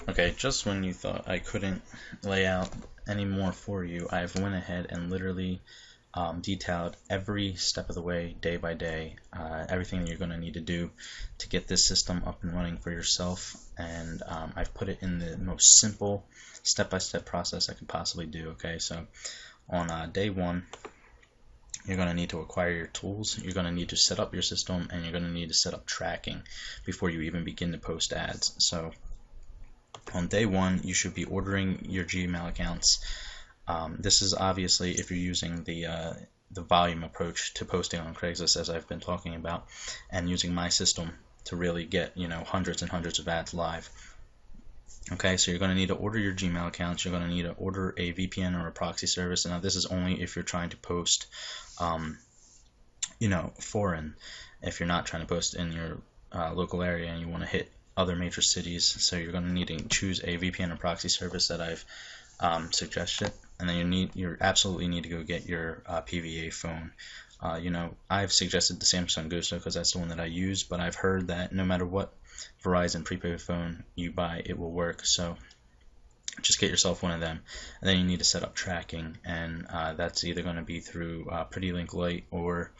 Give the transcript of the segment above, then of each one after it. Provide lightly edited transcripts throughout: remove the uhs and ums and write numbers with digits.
Okay, just when you thought I couldn't lay out any more for you, I've went ahead and literally detailed every step of the way, day by day, everything you're going to need to do to get this system up and running for yourself. And I've put it in the most simple step-by-step process I could possibly do. Okay, so on day one, you're going to need to acquire your tools, you're going to need to set up your system, and you're going to need to set up tracking before you even begin to post ads. So on day one, you should be ordering your Gmail accounts. This is obviously if you're using the volume approach to posting on Craigslist, as I've been talking about, and using my system to really get hundreds and hundreds of ads live. Okay, so you're going to need to order your Gmail accounts. You're going to need to order a VPN or a proxy service. Now, this is only if you're trying to post, foreign. If you're not trying to post in your local area and you want to hit other major cities, so you're going to need to choose a VPN or proxy service that I've suggested, and then you absolutely need to go get your PVA phone. I've suggested the Samsung Gusto because that's the one that I use, but I've heard that no matter what Verizon prepaid phone you buy, it will work. So just get yourself one of them, and then you need to set up tracking, and that's either going to be through Pretty Link Lite or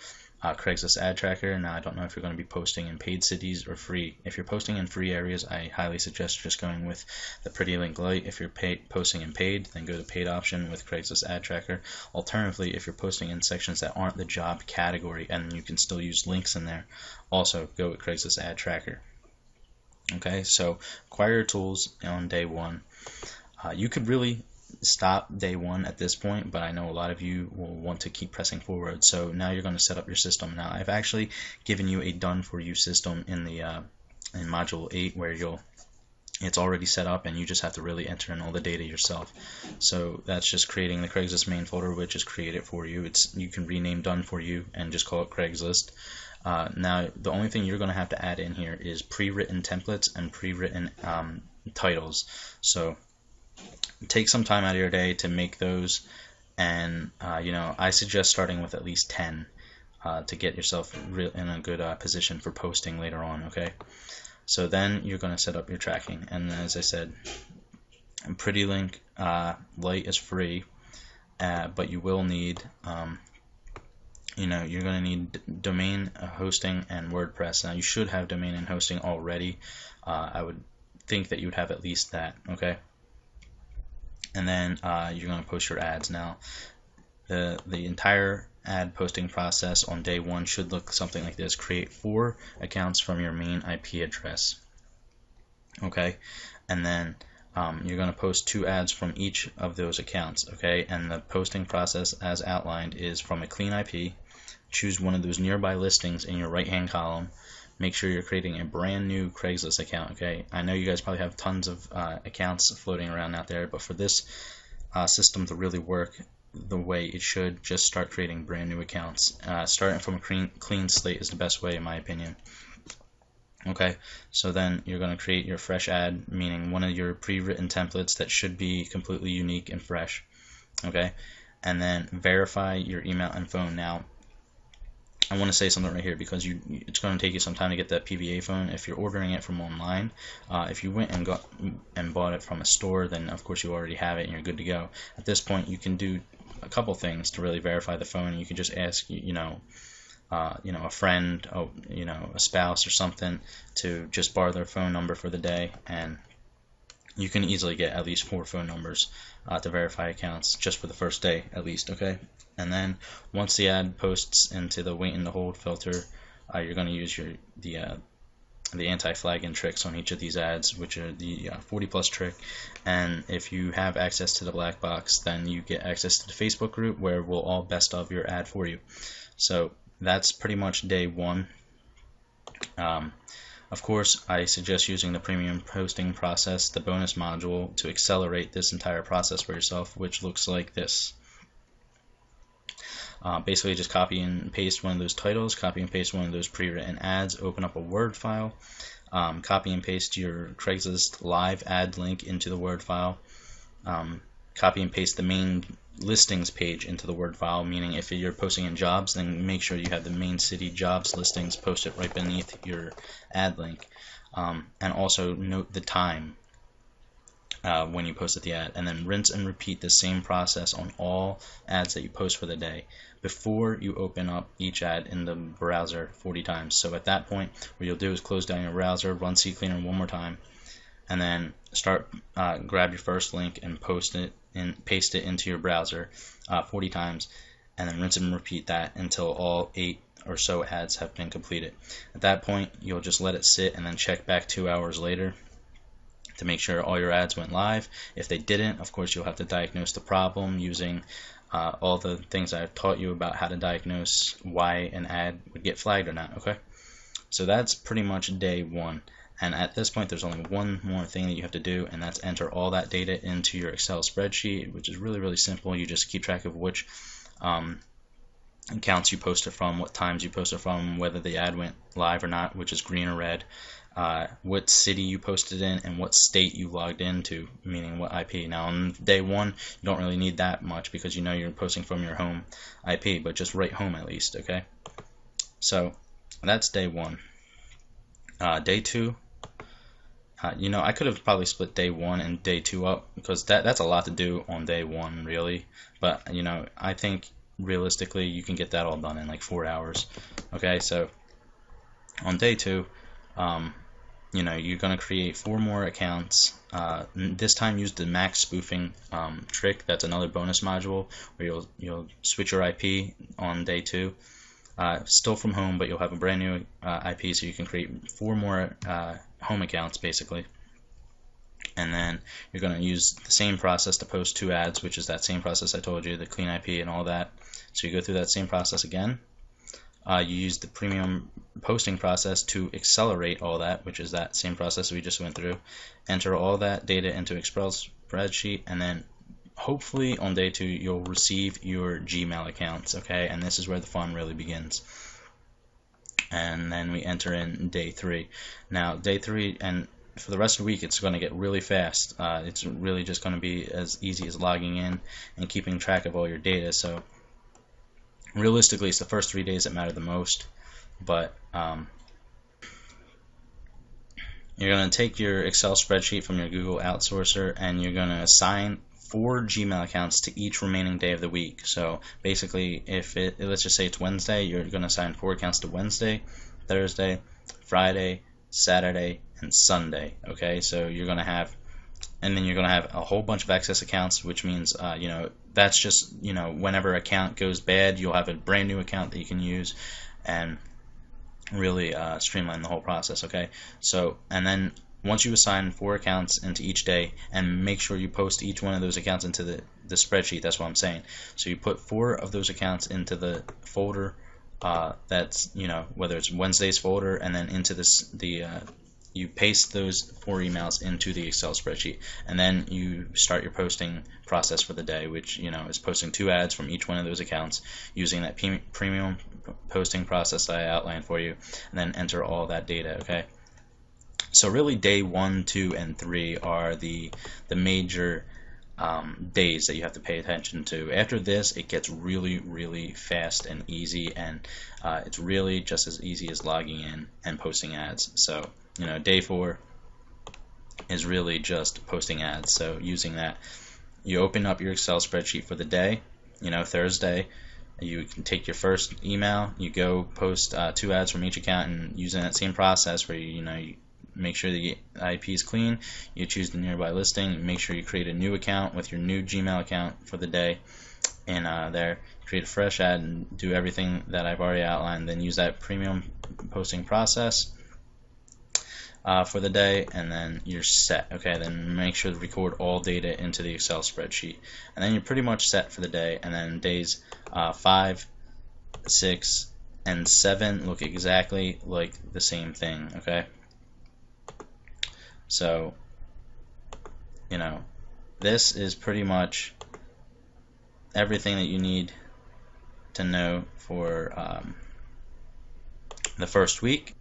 Craigslist Ad Tracker. Now, I don't know if you're going to be posting in paid cities or free. If you're posting in free areas, I highly suggest just going with the Pretty Link Lite. If you're posting in paid, then go to paid option with Craigslist Ad Tracker. Alternatively, if you're posting in sections that aren't the job category and you can still use links in there, also go with Craigslist Ad Tracker. Okay, so acquire your tools on day one. You could really stop day one at this point, but I know a lot of you will want to keep pressing forward. So now you're going to set up your system. Now, I've actually given you a done for you system in the in module 8 where it's already set up and you just have to really enter in all the data yourself. So that's just creating the Craigslist main folder, which is created for you. You can rename done for you and just call it Craigslist. Now, the only thing you're going to have to add in here is pre-written templates and pre-written titles. So take some time out of your day to make those, and I suggest starting with at least 10 to get yourself in a good position for posting later on. Okay, so then you're going to set up your tracking, and as I said, Pretty Link Lite is free, but you will need you're going to need domain hosting and WordPress. Now, you should have domain and hosting already. I would think that you would have at least that. Okay, and then you're going to post your ads. Now, the entire ad posting process on day one should look something like this. Create 4 accounts from your main IP address. Okay, and then you're going to post 2 ads from each of those accounts. Okay, and the posting process as outlined is from a clean IP. Choose one of those nearby listings in your right hand column. Make sure you're creating a brand new Craigslist account. Okay, I know you guys probably have tons of accounts floating around out there, but for this system to really work the way it should, just start creating brand new accounts. Starting from a clean slate is the best way, in my opinion. Okay, so then you're going to create your fresh ad, meaning one of your pre-written templates that should be completely unique and fresh. Okay, and then verify your email and phone. Now, I want to say something right here because it's going to take you some time to get that PVA phone. If you're ordering it from online, if you went and bought it from a store, then of course you already have it and you're good to go. At this point, you can do a couple things to really verify the phone. You can just ask, a friend, a spouse or something to just borrow their phone number for the day, and you can easily get at least 4 phone numbers to verify accounts just for the first day at least. Okay, and then once the ad posts into the wait and the hold filter, you're going to use the anti-flagging tricks on each of these ads, which are the 40+ trick. And if you have access to the black box, then you get access to the Facebook group where we'll all best of your ad for you. So that's pretty much day one. Of course, I suggest using the premium posting process, the bonus module, to accelerate this entire process for yourself, which looks like this. Basically, just copy and paste one of those titles, copy and paste one of those pre-written ads, open up a Word file, copy and paste your Craigslist live ad link into the Word file, copy and paste the main listings page into the Word file, meaning if you're posting in jobs, then make sure you have the main city jobs listings posted right beneath your ad link, and also note the time. when you posted the ad, and then rinse and repeat the same process on all ads that you post for the day before you open up each ad in the browser 40 times. So at that point, what you'll do is close down your browser, run CCleaner one more time, and then grab your first link and paste it into your browser 40 times, and then rinse and repeat that until all 8 or so ads have been completed. At that point, you'll just let it sit and then check back 2 hours later to make sure all your ads went live. If they didn't, of course, you'll have to diagnose the problem using all the things I've taught you about how to diagnose why an ad would get flagged or not. Okay, so that's pretty much day 1. And at this point, there's only one more thing that you have to do, and that's enter all that data into your Excel spreadsheet, which is really, really simple. You just keep track of which accounts you posted from, what times you posted from, whether the ad went live or not, which is green or red, what city you posted in, and what state you logged into, meaning what IP. Now on day 1, you don't really need that much because you know you're posting from your home IP, but just write home at least, okay? So that's day 1. Day 2, I could have probably split day 1 and day 2 up because that's a lot to do on day 1 really, but I think realistically you can get that all done in like 4 hours. Okay, so on day 2, you're going to create 4 more accounts. This time use the max spoofing trick. That's another bonus module where you'll switch your IP on day 2. Still from home, but you'll have a brand new IP, so you can create 4 more home accounts basically. And then you're going to use the same process to post 2 ads, which is that same process I told you, the clean IP and all that. So you go through that same process again. You use the premium posting process to accelerate all that, which is that same process we just went through. Enter all that data into Excel spreadsheet, and then hopefully on day 2 you'll receive your Gmail accounts, okay? And this is where the fun really begins. And then we enter in day 3. Now day 3, and for the rest of the week, it's going to get really fast. It's really just going to be as easy as logging in and keeping track of all your data. So realistically, it's the first 3 days that matter the most. But you're going to take your Excel spreadsheet from your Google outsourcer, and you're going to assign 4 Gmail accounts to each remaining day of the week. So basically, let's just say it's Wednesday, you're going to assign 4 accounts to Wednesday, Thursday, Friday, Saturday, and Sunday. Okay, so you're going to have a whole bunch of excess accounts, which means that's just whenever account goes bad, you'll have a brand new account that you can use and really streamline the whole process. Okay, so and then once you assign 4 accounts into each day, and make sure you post each one of those accounts into the spreadsheet. That's what I'm saying. So you put 4 of those accounts into the folder that's whether it's Wednesday's folder, and then into you paste those 4 emails into the Excel spreadsheet, and then you start your posting process for the day, which is posting 2 ads from each one of those accounts using that premium posting process I outlined for you, and then enter all that data. Okay, so really day 1, 2, and 3 are the major days that you have to pay attention to. After this, it gets really, really fast and easy, and it's really just as easy as logging in and posting ads. So day 4 is really just posting ads. So using that, you open up your Excel spreadsheet for the day. Thursday, you can take your first email, you go post 2 ads from each account, and using that same process where you make sure the IP is clean, you choose the nearby listing, make sure you create a new account with your new Gmail account for the day, and there create a fresh ad and do everything that I've already outlined. Then use that premium posting process for the day, and then you're set. Okay, then make sure to record all data into the Excel spreadsheet, and then you're pretty much set for the day. And then days 5, 6, and 7 look exactly like the same thing. Okay, so this is pretty much everything that you need to know for the first week.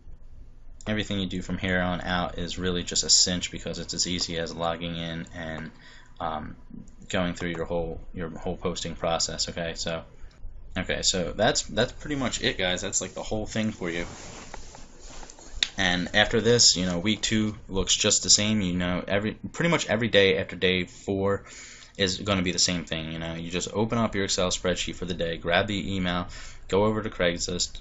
Everything you do from here on out is really just a cinch, because it's as easy as logging in and going through your whole posting process. Okay, so that's pretty much it, guys. That's like the whole thing for you. And after this, week 2 looks just the same. Pretty much every day after day 4 is going to be the same thing. You just open up your Excel spreadsheet for the day, grab the email, go over to Craigslist.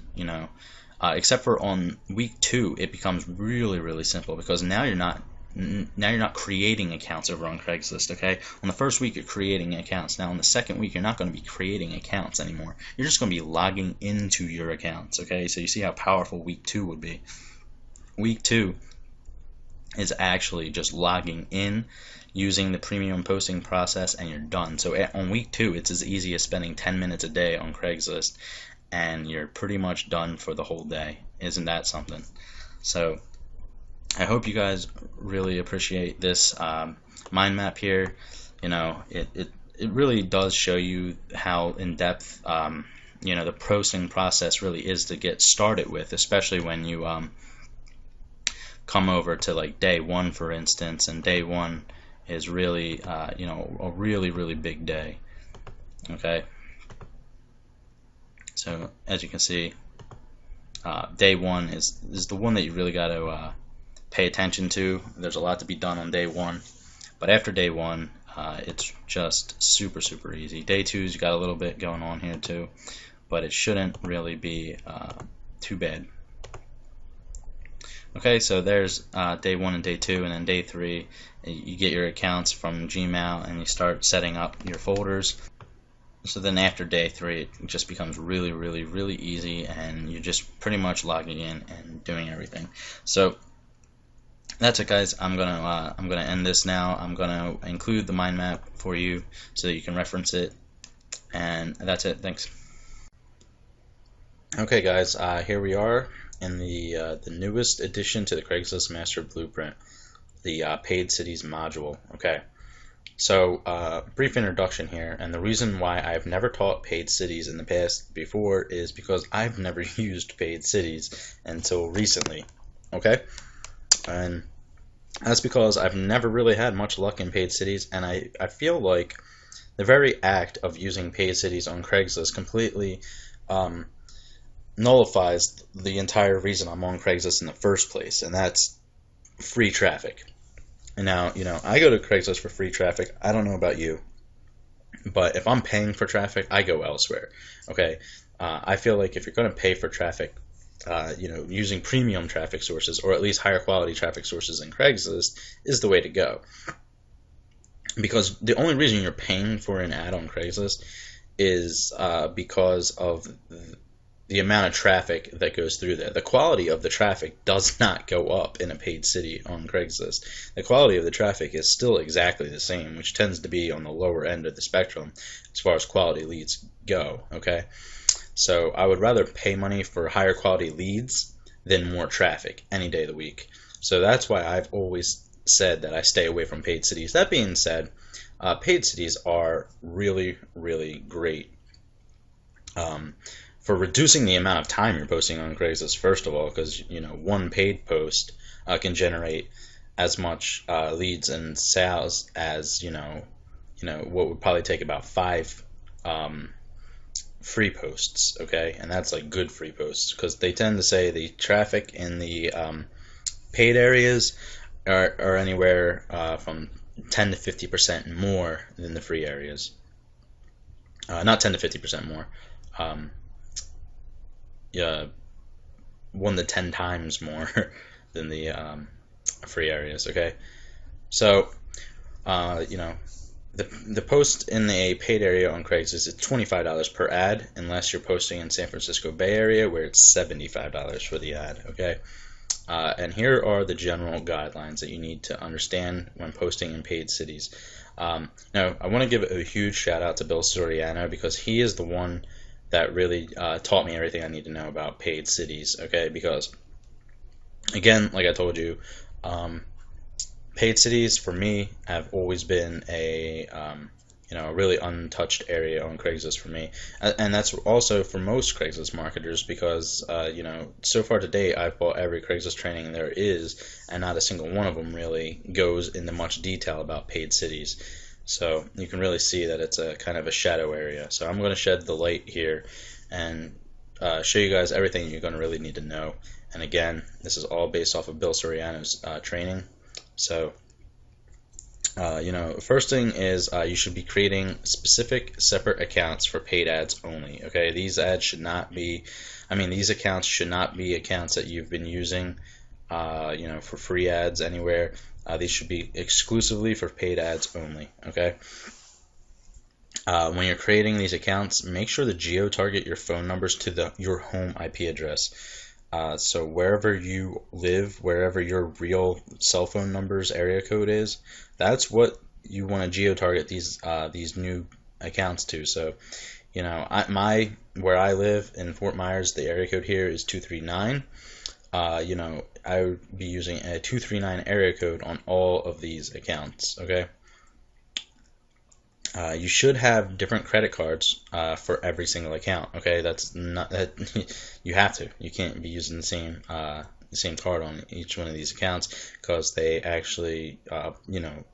Except for on week 2, it becomes really, really simple, because now you're not creating accounts over on Craigslist. Okay, on the first week you're creating accounts. Now on the second week you're not going to be creating accounts anymore. You're just going to be logging into your accounts. Okay, so you see how powerful week 2 would be. Week 2 is actually just logging in, using the premium posting process, and you're done. So on week 2, it's as easy as spending 10 minutes a day on Craigslist, and you're pretty much done for the whole day. Isn't that something? So I hope you guys really appreciate this mind map here. It really does show you how in depth the posting process really is to get started with, especially when you come over to like day 1, for instance. And day 1 is really a really big day. Okay, so as you can see, day 1 is the one that you really got to pay attention to. There's a lot to be done on day 1, but after day 1, it's just super easy. Day 2's you got a little bit going on here too, but it shouldn't really be too bad. Okay, so there's day 1 and day 2, and then day 3 you get your accounts from Gmail and you start setting up your folders. So then after day 3 it just becomes really easy, and you're just pretty much logging in and doing everything. So that's it, guys. I'm gonna end this now. I'm gonna include the mind map for you so that you can reference it, and that's it. Thanks. Okay, guys, here we are in the newest addition to the Craigslist Master Blueprint, the Paid Cities module. Okay, so brief introduction here, and the reason why I've never taught paid cities in the past before is because I've never used paid cities until recently. Okay, and that's because I've never really had much luck in paid cities, and I feel like the very act of using paid cities on Craigslist completely nullifies the entire reason I'm on Craigslist in the first place, and that's free traffic. And now, I go to Craigslist for free traffic. I don't know about you, but if I'm paying for traffic, I go elsewhere. Okay, I feel like if you're going to pay for traffic, using premium traffic sources, or at least higher quality traffic sources than Craigslist, is the way to go. Because the only reason you're paying for an ad on Craigslist is because of the amount of traffic that goes through there. The quality of the traffic does not go up in a paid city on Craigslist. The quality of the traffic is still exactly the same, which tends to be on the lower end of the spectrum as far as quality leads go. Okay, so I would rather pay money for higher quality leads than more traffic any day of the week. So that's why I've always said that I stay away from paid cities. That being said, paid cities are really great for reducing the amount of time you're posting on Craigslist, first of all, because one paid post can generate as much leads and sales as what would probably take about 5 free posts. Okay, and that's like good free posts, because they tend to say the traffic in the paid areas are anywhere from 10 to 50% more than the free areas. Not 10 to 50% more. 1 to 10 times more than the free areas. Okay, so the post in a paid area on Craigslist is $25 per ad, unless you're posting in San Francisco Bay Area, where it's $75 for the ad. Okay, and here are the general guidelines that you need to understand when posting in paid cities. Now, I want to give a huge shout out to Bill Soriano, because he is the one that really taught me everything I need to know about paid cities. Okay, because again, like I told you, paid cities for me have always been a really untouched area on Craigslist for me, and that's also for most Craigslist marketers, because so far today I've bought every Craigslist training there is, and not a single one of them really goes into much detail about paid cities. So you can really see that it's a kind of a shadow area. So I'm going to shed the light here and show you guys everything you're going to really need to know. And again, this is all based off of Bill Soriano's training. So, first thing is you should be creating specific separate accounts for paid ads only. Okay, these ads should not be, these accounts should not be accounts that you've been using, for free ads anywhere. These should be exclusively for paid ads only. Okay. When you're creating these accounts, make sure to geo-target your phone numbers to your home IP address. So wherever you live, wherever your real cell phone number's area code is, that's what you want to geo-target these new accounts to. So, where I live in Fort Myers, the area code here is 239. I would be using a 239 area code on all of these accounts. Okay. You should have different credit cards for every single account. Okay, that's not that you have to. You can't be using the same card on each one of these accounts because they actually,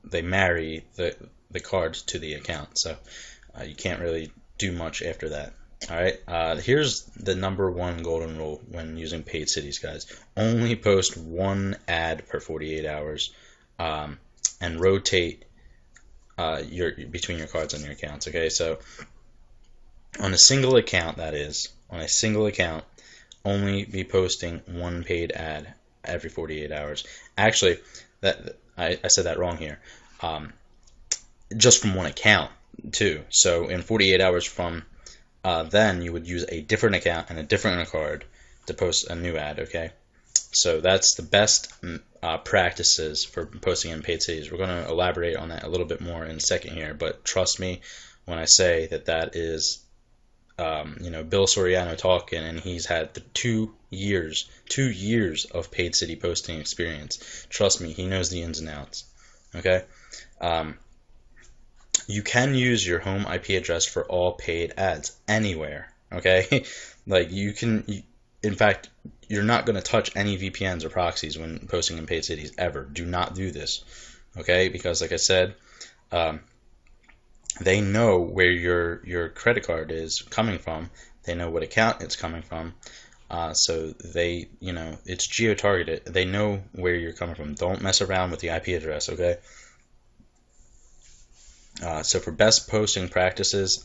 they marry the card to the account. So you can't really do much after that. All right. Here's the #1 golden rule when using paid cities, guys. Only post one ad per 48 hours, and rotate between your cards on your accounts. Okay, so on a single account, only be posting one paid ad every 48 hours. Actually, I said that wrong here. Just from one account too. So in 48 hours from then, you would use a different account and a different card to post a new ad. Okay, so that's the best practices for posting in paid cities. We're going to elaborate on that a little bit more in a second here, but trust me when I say that is Bill Soriano talking, and he's had 2 years of paid city posting experience. Trust me, he knows the ins and outs. Okay. You can use your home IP address for all paid ads anywhere. Okay. Like in fact, you're not going to touch any VPNs or proxies when posting in paid cities ever. Do not do this, okay? Because like I said, they know where your credit card is coming from. They know what account it's coming from. So they, it's geo-targeted. They know where you're coming from. Don't mess around with the IP address, okay? So for best posting practices,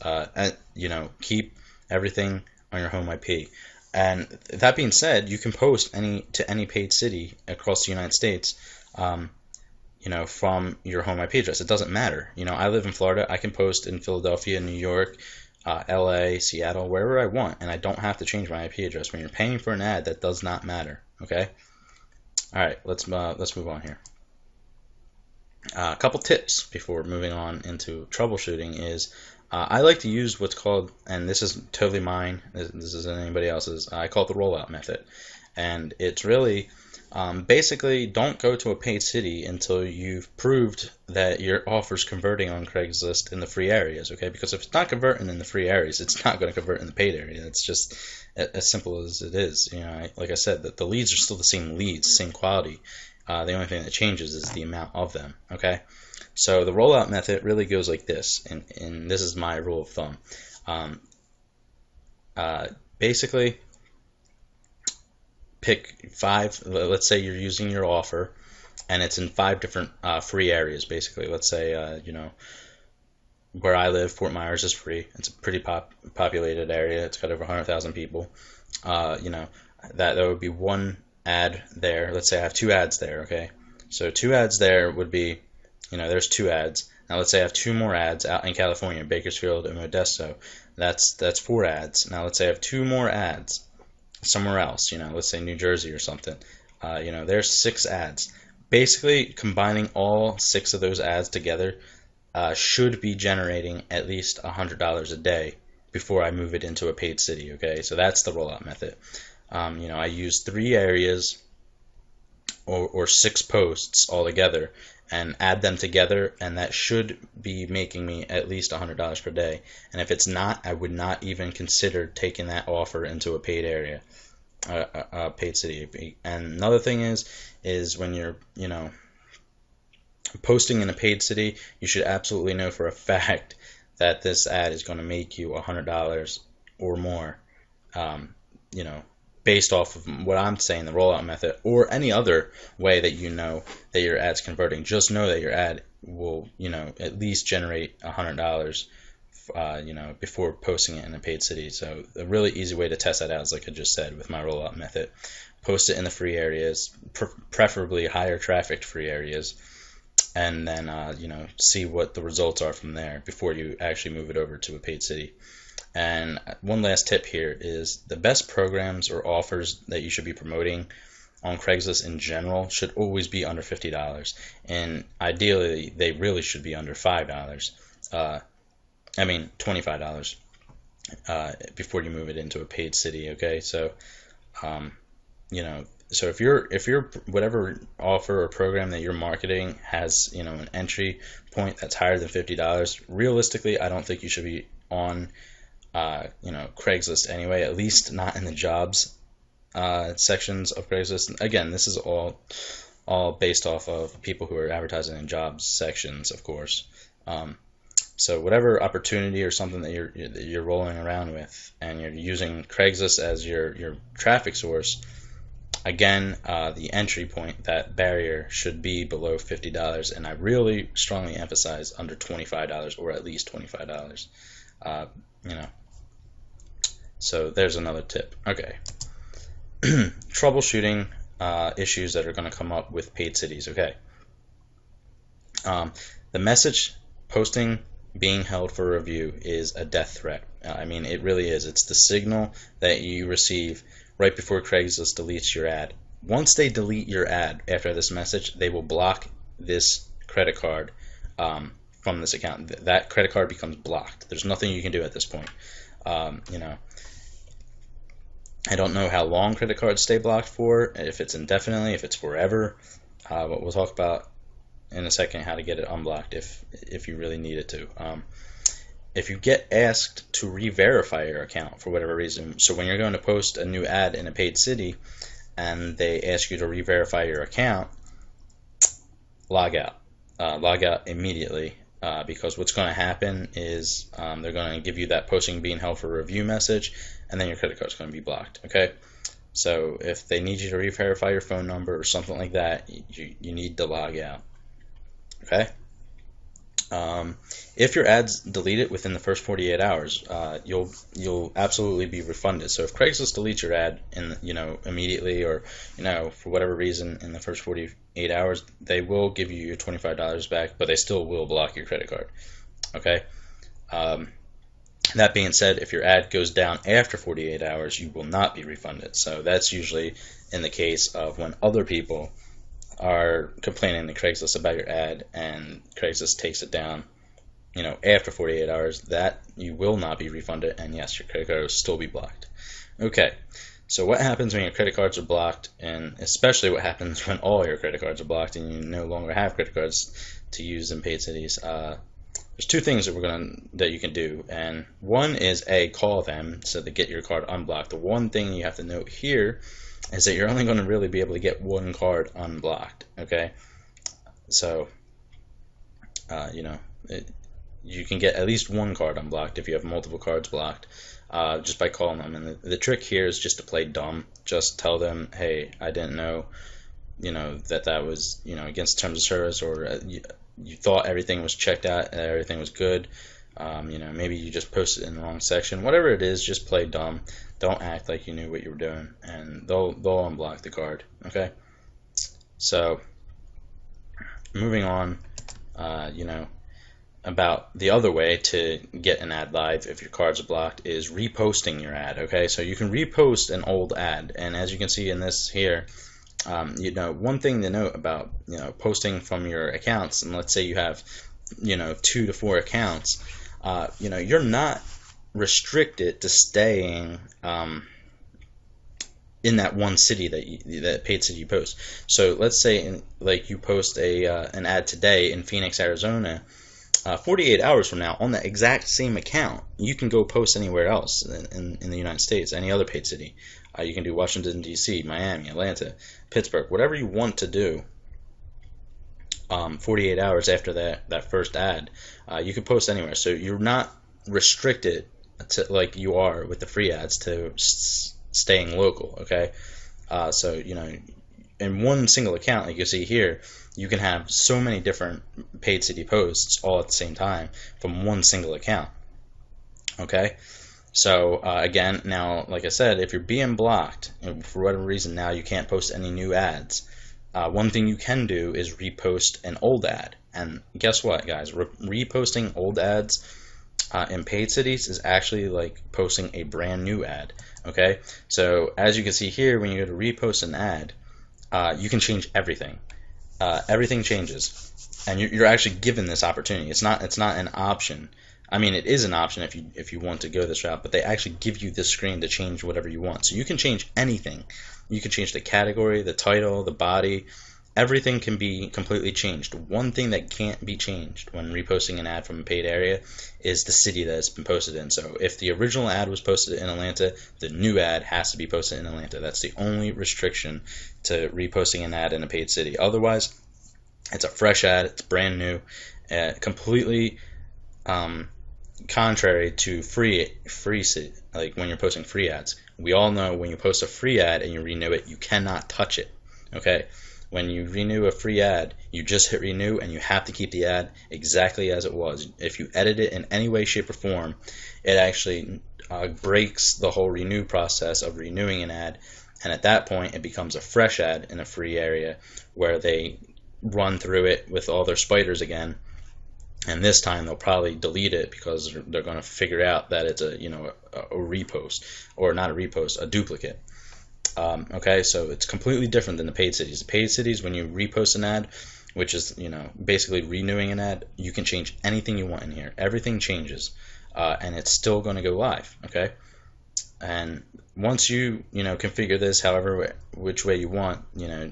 keep everything on your home IP. And that being said, you can post to any paid city across the United States, from your home IP address. It doesn't matter. I live in Florida. I can post in Philadelphia, New York, LA, Seattle, wherever I want, and I don't have to change my IP address. When you're paying for an ad, that does not matter. Okay. All right. Let's move on here. A couple tips before moving on into troubleshooting is I like to use what's called, and this is totally mine, this isn't anybody else's, I call it the rollout method. And it's really basically don't go to a paid city until you've proved that your offer's converting on Craigslist in the free areas, okay? Because if it's not converting in the free areas, it's not going to convert in the paid area. It's just as simple as it is. Like I said, the leads are still the same leads, same quality. The only thing that changes is the amount of them, okay? So the rollout method really goes like this, and this is my rule of thumb. Basically, pick 5, let's say you're using your offer, and it's in 5 different free areas, basically. Let's say, where I live, Fort Myers is free. It's a pretty populated area. It's got over 100,000 people. That would be one ad there. Let's say I have 2 ads there, okay? So 2 ads there would be, there's 2 ads. Now let's say I have 2 more ads out in California, Bakersfield and Modesto. That's 4 ads. Now let's say I have 2 more ads somewhere else, let's say New Jersey or something. There's 6 ads. Basically, combining all 6 of those ads together should be generating at least $100 a day before I move it into a paid city, okay? So that's the rollout method. I use 3 areas or 6 posts all together and add them together, and that should be making me at least $100 per day. And if it's not, I would not even consider taking that offer into a paid area, a paid city. And another thing is when you're, posting in a paid city, you should absolutely know for a fact that this ad is going to make you $100 or more, based off of what I'm saying, the rollout method, or any other way that you know that your ad's converting. Just know that your ad will, at least generate $100, before posting it in a paid city. So a really easy way to test that out is, like I just said, with my rollout method. Post it in the free areas, preferably higher trafficked free areas, and then see what the results are from there before you actually move it over to a paid city. And one last tip here is the best programs or offers that you should be promoting on Craigslist in general should always be under $50, and ideally they really should be under $5. $25 before you move it into a paid city. Okay, so so if you're whatever offer or program that you're marketing has an entry point that's higher than $50, realistically, I don't think you should be on Craigslist anyway, at least not in the jobs sections of Craigslist. Again, this is all based off of people who are advertising in jobs sections, of course. So whatever opportunity or something that you're rolling around with, and you're using Craigslist as your traffic source, again, the entry point, that barrier, should be below $50, and I really strongly emphasize under $25, or at least $25. So there's another tip. Okay. Troubleshooting issues that are going to come up with paid cities. Okay. The message posting being held for review is a death threat. It really is. It's the signal that you receive right before Craigslist deletes your ad. Once they delete your ad after this message, they will block this credit card from this account. That credit card becomes blocked. There's nothing you can do at this point. I don't know how long credit cards stay blocked for, if it's indefinitely, if it's forever, but we'll talk about in a second how to get it unblocked if you really need it to. If you get asked to re-verify your account for whatever reason, so when you're going to post a new ad in a paid city and they ask you to re-verify your account, log out. Log out immediately, because what's going to happen is they're going to give you that posting being held for review message, and then your credit card's going to be blocked. Okay, so if they need you to re-verify your phone number or something like that, you need to log out. Okay. If your ad's deleted within the first 48 hours, you'll absolutely be refunded. So if Craigslist deletes your ad immediately, or for whatever reason in the first 48 hours, they will give you your $25 back, but they still will block your credit card. Okay. That being said, if your ad goes down after 48 hours, you will not be refunded. So that's usually in the case of when other people are complaining to Craigslist about your ad and Craigslist takes it down, after 48 hours, that you will not be refunded, and yes, your credit card will still be blocked. Okay, so what happens when your credit cards are blocked, and especially what happens when all your credit cards are blocked and you no longer have credit cards to use in paid cities? There's two things that you can do, and one is call them so to get your card unblocked. The one thing you have to note here is that you're only going to really be able to get one card unblocked. Okay, so you can get at least one card unblocked if you have multiple cards blocked, just by calling them. And the trick here is just to play dumb. Just tell them, hey, I didn't know that was against terms of service, or you thought everything was checked out and everything was good. Maybe you just posted in the wrong section. Whatever it is, just play dumb. Don't act like you knew what you were doing, and they'll unblock the card. Okay. So moving on, about the other way to get an ad live if your cards are blocked is reposting your ad. Okay, so you can repost an old ad, and as you can see in this here, one thing to note about posting from your accounts, and let's say you have 2 to 4 accounts, you're not restricted to staying in that one city that paid city you post. So let's say you post an ad today in Phoenix, Arizona. 48 hours from now, on the exact same account, you can go post anywhere else in the United States, any other paid city. You can do Washington, D.C., Miami, Atlanta, Pittsburgh, whatever you want to do. 48 hours after that first ad, you can post anywhere. So you're not restricted to, like you are with the free ads, to staying local. Okay, so in one single account, like you see here, you can have so many different paid city posts all at the same time from one single account. Okay, so again, now like I said, if you're being blocked for whatever reason, now you can't post any new ads. One thing you can do is repost an old ad, and guess what, guys? Reposting old ads in paid cities is actually like posting a brand new ad. Okay, so as you can see here, when you go to repost an ad, you can change everything. Everything changes, and you're actually given this opportunity. It's not an option. I mean, it is an option if you want to go this route, but they actually give you this screen to change whatever you want. So you can change anything. You can change the category, the title, the body. Everything can be completely changed. One thing that can't be changed when reposting an ad from a paid area is the city that it's been posted in. So if the original ad was posted in Atlanta, the new ad has to be posted in Atlanta. That's the only restriction to reposting an ad in a paid city. Otherwise, it's a fresh ad. It's brand new, completely contrary to free like when you're posting free ads. We all know when you post a free ad and you renew it, you cannot touch it. Okay, when you renew a free ad, you just hit renew and you have to keep the ad exactly as it was. If you edit it in any way, shape, or form, it actually breaks the whole renew process of renewing an ad, and at that point it becomes a fresh ad in a free area where they run through it with all their spiders again. And this time they'll probably delete it because they're going to figure out that it's a repost, or not a repost, a duplicate. Okay, so it's completely different than the paid cities. The paid cities, when you repost an ad, which is basically renewing an ad, you can change anything you want in here. Everything changes, and it's still going to go live. Okay, and once you configure this which way you want,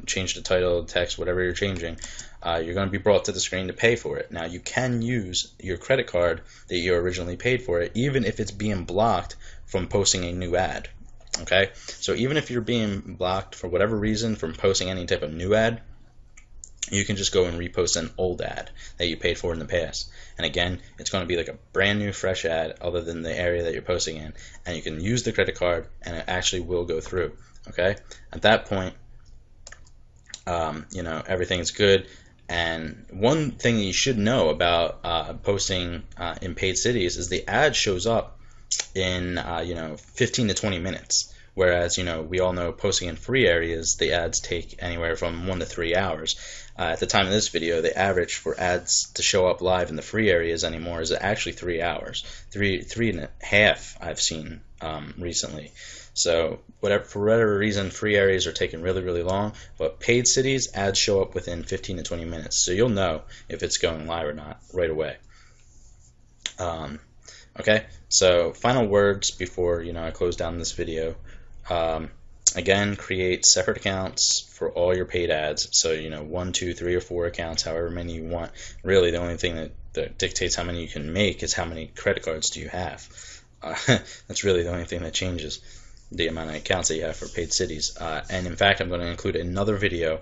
change the title, text, whatever you're changing, you're going to be brought to the screen to pay for it. Now you can use your credit card that you originally paid for it, even if it's being blocked from posting a new ad. Okay, so even if you're being blocked for whatever reason from posting any type of new ad, you can just go and repost an old ad that you paid for in the past. And again, it's going to be like a brand new fresh ad other than the area that you're posting in, and you can use the credit card and it actually will go through. Okay, at that point, everything's good. And one thing you should know about posting in paid cities is the ad shows up in 15 to 20 minutes, whereas we all know posting in free areas, the ads take anywhere from 1 to 3 hours. At the time of this video, the average for ads to show up live in the free areas anymore is actually 3 hours, three and a half I've seen recently. So for whatever reason, free areas are taking really, really long, but paid cities, ads show up within 15 to 20 minutes, so you'll know if it's going live or not right away. Okay, so final words before I close down this video. Again, create separate accounts for all your paid ads. So 1, 2, 3, or 4 accounts, however many you want. Really, the only thing that dictates how many you can make is how many credit cards do you have. That's really the only thing that changes the amount of accounts that you have for paid cities. And in fact, I'm going to include another video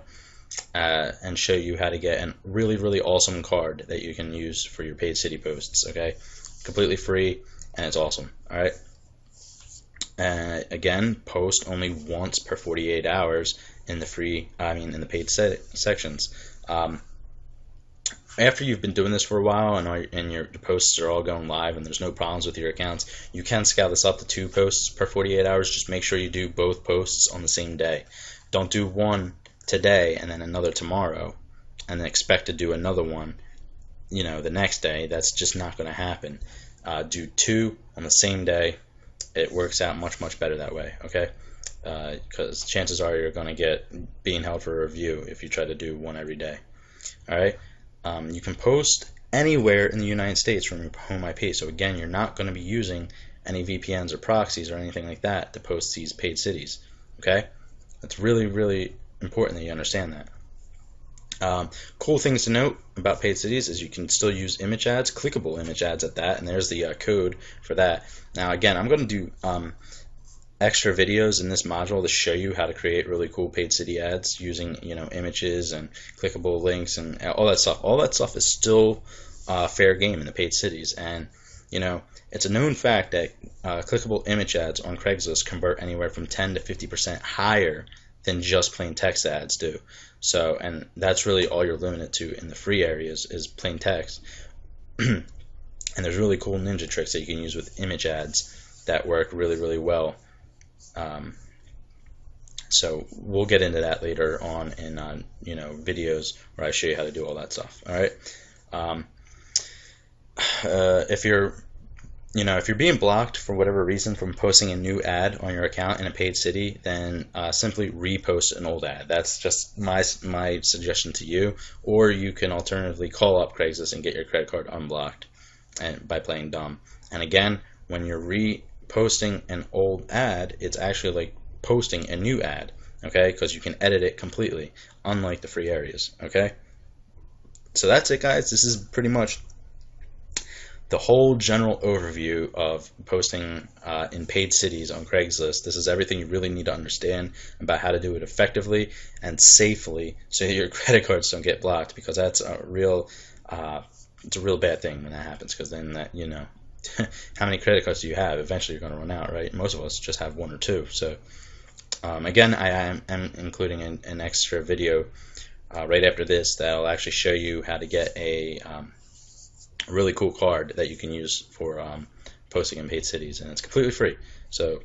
and show you how to get a really, really awesome card that you can use for your paid city posts. Okay, completely free, and it's awesome. All right. Again, post only once per 48 hours in the paid sections. After you've been doing this for a while and your posts are all going live and there's no problems with your accounts, you can scale this up to 2 posts per 48 hours. Just make sure you do both posts on the same day. Don't do one today and then another tomorrow and then expect to do another one the next day. That's just not going to happen. Do 2 on the same day. It works out much, much better that way. Okay, because chances are you're going to get being held for review if you try to do one every day. All right. You can post anywhere in the United States from your home IP. So again, you're not going to be using any VPNs or proxies or anything like that to post these paid cities. Okay, that's really, really important that you understand that. Cool things to note about paid cities is you can still use image ads, clickable image ads at that, and there's the code for that. Now again, I'm going to do extra videos in this module to show you how to create really cool paid city ads using images and clickable links and all that stuff. All that stuff is still fair game in the paid cities, and It's a known fact that clickable image ads on Craigslist convert anywhere from 10 to 50% higher than just plain text ads do. So, and that's really all you're limited to in the free areas is plain text. And there's really cool ninja tricks that you can use with image ads that work really, really well. So we'll get into that later on in videos where I show you how to do all that stuff. All right. If you're being blocked for whatever reason from posting a new ad on your account in a paid city, then simply repost an old ad. That's just my suggestion to you. Or you can alternatively call up Craigslist and get your credit card unblocked and by playing dumb. And again, when you're reposting an old ad, it's actually like posting a new ad, okay? Because you can edit it completely, unlike the free areas, okay? So that's it, guys. This is pretty much the whole general overview of posting in paid cities on Craigslist. This is everything you really need to understand about how to do it effectively and safely so your credit cards don't get blocked, because that's a real it's a real bad thing when that happens, because then that, how many credit cards do you have? Eventually you're going to run out, right? Most of us just have one or two. So again, I am including an extra video right after this that'll actually show you how to get a really cool card that you can use for posting in paid cities, and it's completely free. So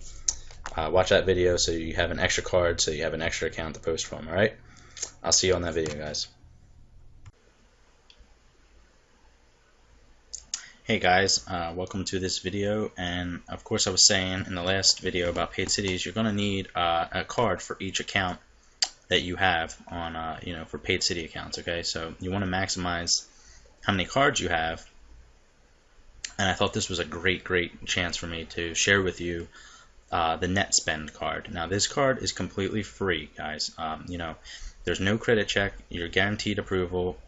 watch that video so you have an extra card, so you have an extra account to post from. Alright, I'll see you on that video, guys. Hey guys, welcome to this video. And of course, I was saying in the last video about paid cities, you're going to need a card for each account that you have on for paid city accounts. Okay, so you want to maximize how many cards you have, and I thought this was a great chance for me to share with you the net spend card. Now this card is completely free, guys. There's no credit check, you're guaranteed approval.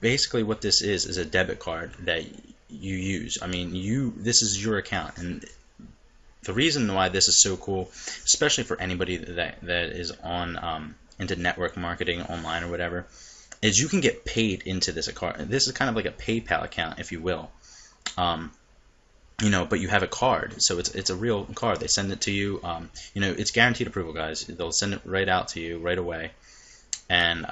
Basically what this is a debit card that you use. I mean, this is your account, and the reason why this is so cool, especially for anybody that is on into network marketing online or whatever, is you can get paid into this account. This is kind of like a PayPal account, if you will. But you have a card, so it's a real card. They send it to you. It's guaranteed approval, guys. They'll send it right out to you right away. And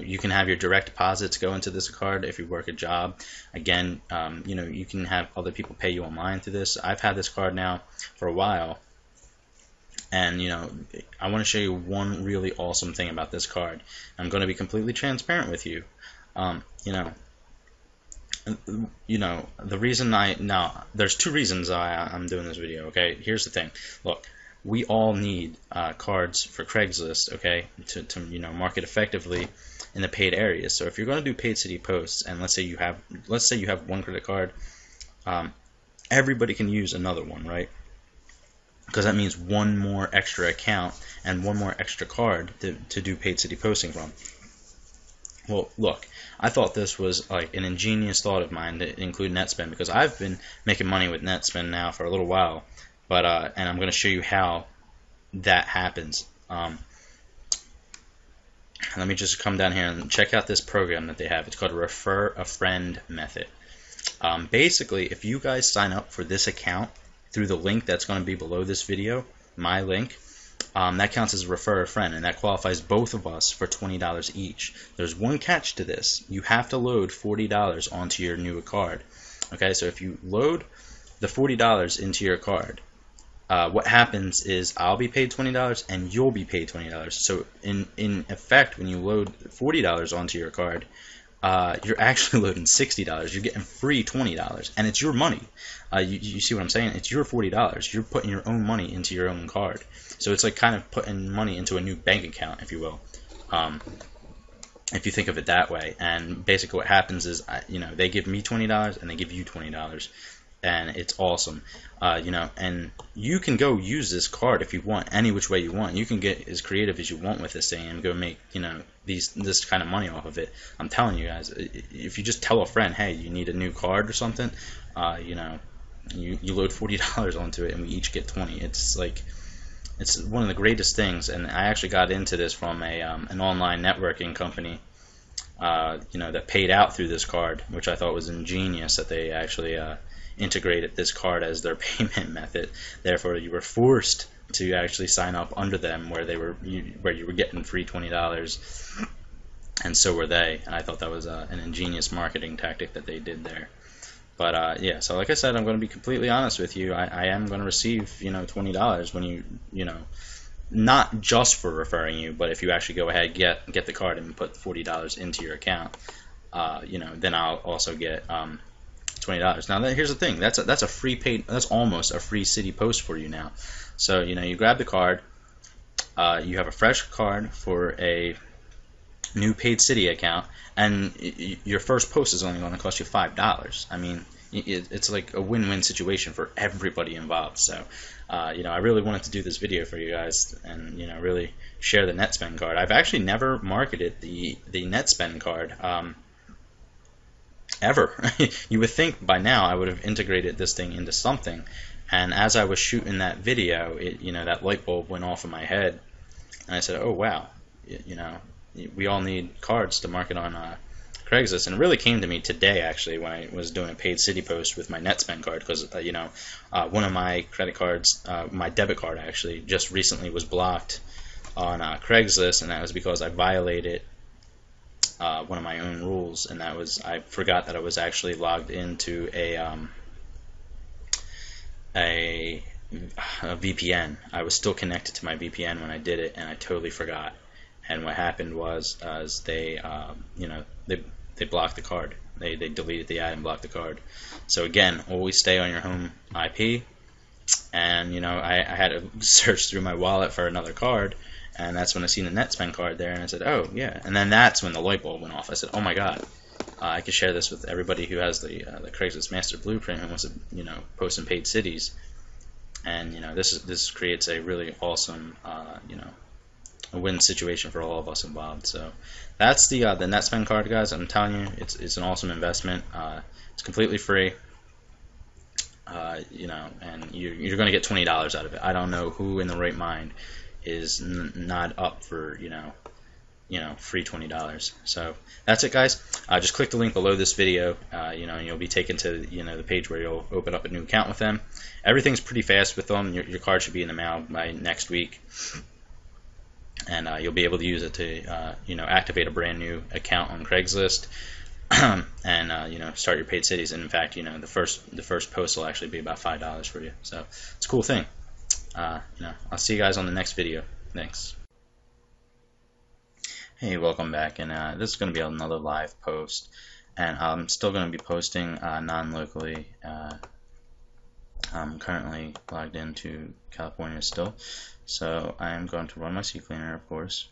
you can have your direct deposits go into this card if you work a job. Again, you can have other people pay you online through this. I've had this card now for a while, and I want to show you one really awesome thing about this card. I'm going to be completely transparent with you. The reason there's two reasons I'm doing this video. Okay, here's the thing. Look, we all need cards for Craigslist, okay, to market effectively in the paid areas. So if you're going to do paid city posts, and let's say you have one credit card, everybody can use another one, right? Because that means one more extra account and one more extra card to do paid city posting from. Well, look, I thought this was like an ingenious thought of mine to include NetSpend, because I've been making money with NetSpend now for a little while. But and I'm going to show you how that happens. Let me just come down here and check out this program that they have. It's called a Refer a Friend method. Basically, if you guys sign up for this account through the link that's going to be below this video, my link, that counts as a Refer a Friend, and that qualifies both of us for $20 each. There's one catch to this. You have to load $40 onto your new card. Okay, so if you load the $40 into your card, what happens is I'll be paid $20 and you'll be paid $20. So in effect, when you load $40 onto your card, you're actually loading $60. You're getting free $20, and it's your money. You see what I'm saying? It's your $40. You're putting your own money into your own card. So it's like kind of putting money into a new bank account, if you will. If you think of it that way. And basically what happens is, they give me $20 and they give you $20. And it's awesome, and you can go use this card if you want, any which way you want. You can get as creative as you want with this thing and go make, this kind of money off of it. I'm telling you guys, if you just tell a friend, hey, you need a new card or something, you load $40 onto it and we each get 20. It's like, it's one of the greatest things. And I actually got into this from an online networking company that paid out through this card, which I thought was ingenious that they actually integrated this card as their payment method. Therefore, you were forced to actually sign up under them, where you were getting free $20, and so were they. And I thought that was an ingenious marketing tactic that they did there. But yeah, so like I said, I'm going to be completely honest with you. I am going to receive $20 when you not just for referring you, but if you actually go ahead get the card and put $40 into your account, then I'll also get $20. Now here's the thing, that's a free paid, that's almost a free city post for you now. So you grab the card, you have a fresh card for a new paid city account, and your first post is only going to cost you $5. I mean, it's like a win-win situation for everybody involved. So I really wanted to do this video for you guys and really share the NetSpend card. I've actually never marketed the NetSpend card ever. You would think by now I would have integrated this thing into something, and as I was shooting that video, that light bulb went off in my head, and I said, oh wow, we all need cards to market on Craigslist. And it really came to me today, actually, when I was doing a paid city post with my NetSpend card, because one of my credit cards, my debit card actually, just recently was blocked on Craigslist, and that was because I violated one of my own rules, and that was I forgot that I was actually logged into a VPN. I was still connected to my VPN when I did it, and I totally forgot. And what happened was they blocked the card. They deleted the ad and blocked the card. So again, always stay on your home IP. And I had to search through my wallet for another card, and that's when I seen the NetSpend card there, and I said, oh yeah. And then that's when the light bulb went off. I said, oh my god, I could share this with everybody who has the Craigslist Master Blueprint and wants to post in paid cities. And this creates a really awesome a win situation for all of us involved. So that's the NetSpend card, guys. I'm telling you, it's an awesome investment. It's completely free, and you're going to get $20 out of it. I don't know who in the right mind is not up for free $20. So that's it, guys. Just click the link below this video, and you'll be taken to the page where you'll open up a new account with them. Everything's pretty fast with them. Your card should be in the mail by next week. And you'll be able to use it to activate a brand new account on Craigslist, and start your paid cities. And in fact, the first post will actually be about $5 for you. So it's a cool thing. I'll see you guys on the next video. Thanks. Hey, welcome back. And this is going to be another live post, and I'm still going to be posting non-locally. I'm currently logged into California still, so I am going to run my CCleaner, of course.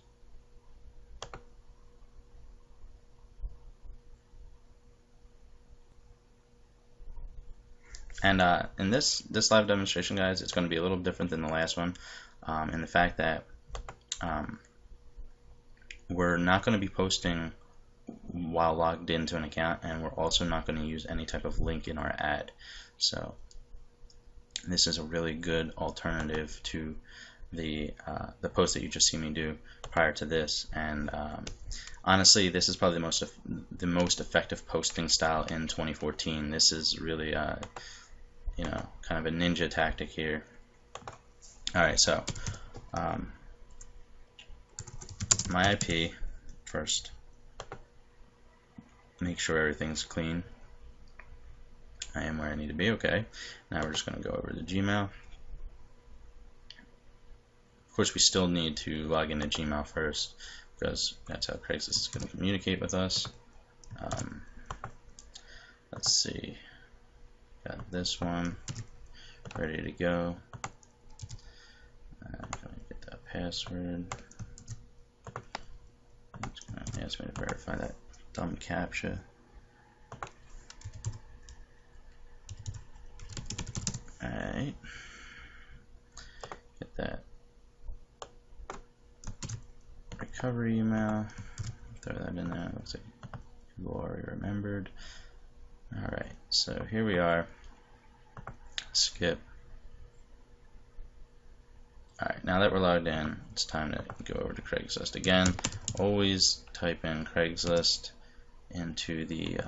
And in this live demonstration, guys, it's going to be a little different than the last one, in the fact that we're not going to be posting while logged into an account, and we're also not going to use any type of link in our ad. So this is a really good alternative to the post that you just see me do prior to this. And honestly, this is probably the most effective posting style in 2014. This is really kind of a ninja tactic here. Alright, so my IP first, make sure everything's clean. I am where I need to be. Okay, now we're just going to go over to Gmail. Of course, we still need to log into Gmail first, because that's how Craigslist is going to communicate with us. Let's see, got this one ready to go. I'm going to get that password. It's going to ask me to verify that dumb CAPTCHA. Alright, get that recovery email, throw that in there. Looks like you already remembered. Alright, so here we are. Skip. Alright, now that we're logged in, it's time to go over to Craigslist again. Always type in Craigslist into the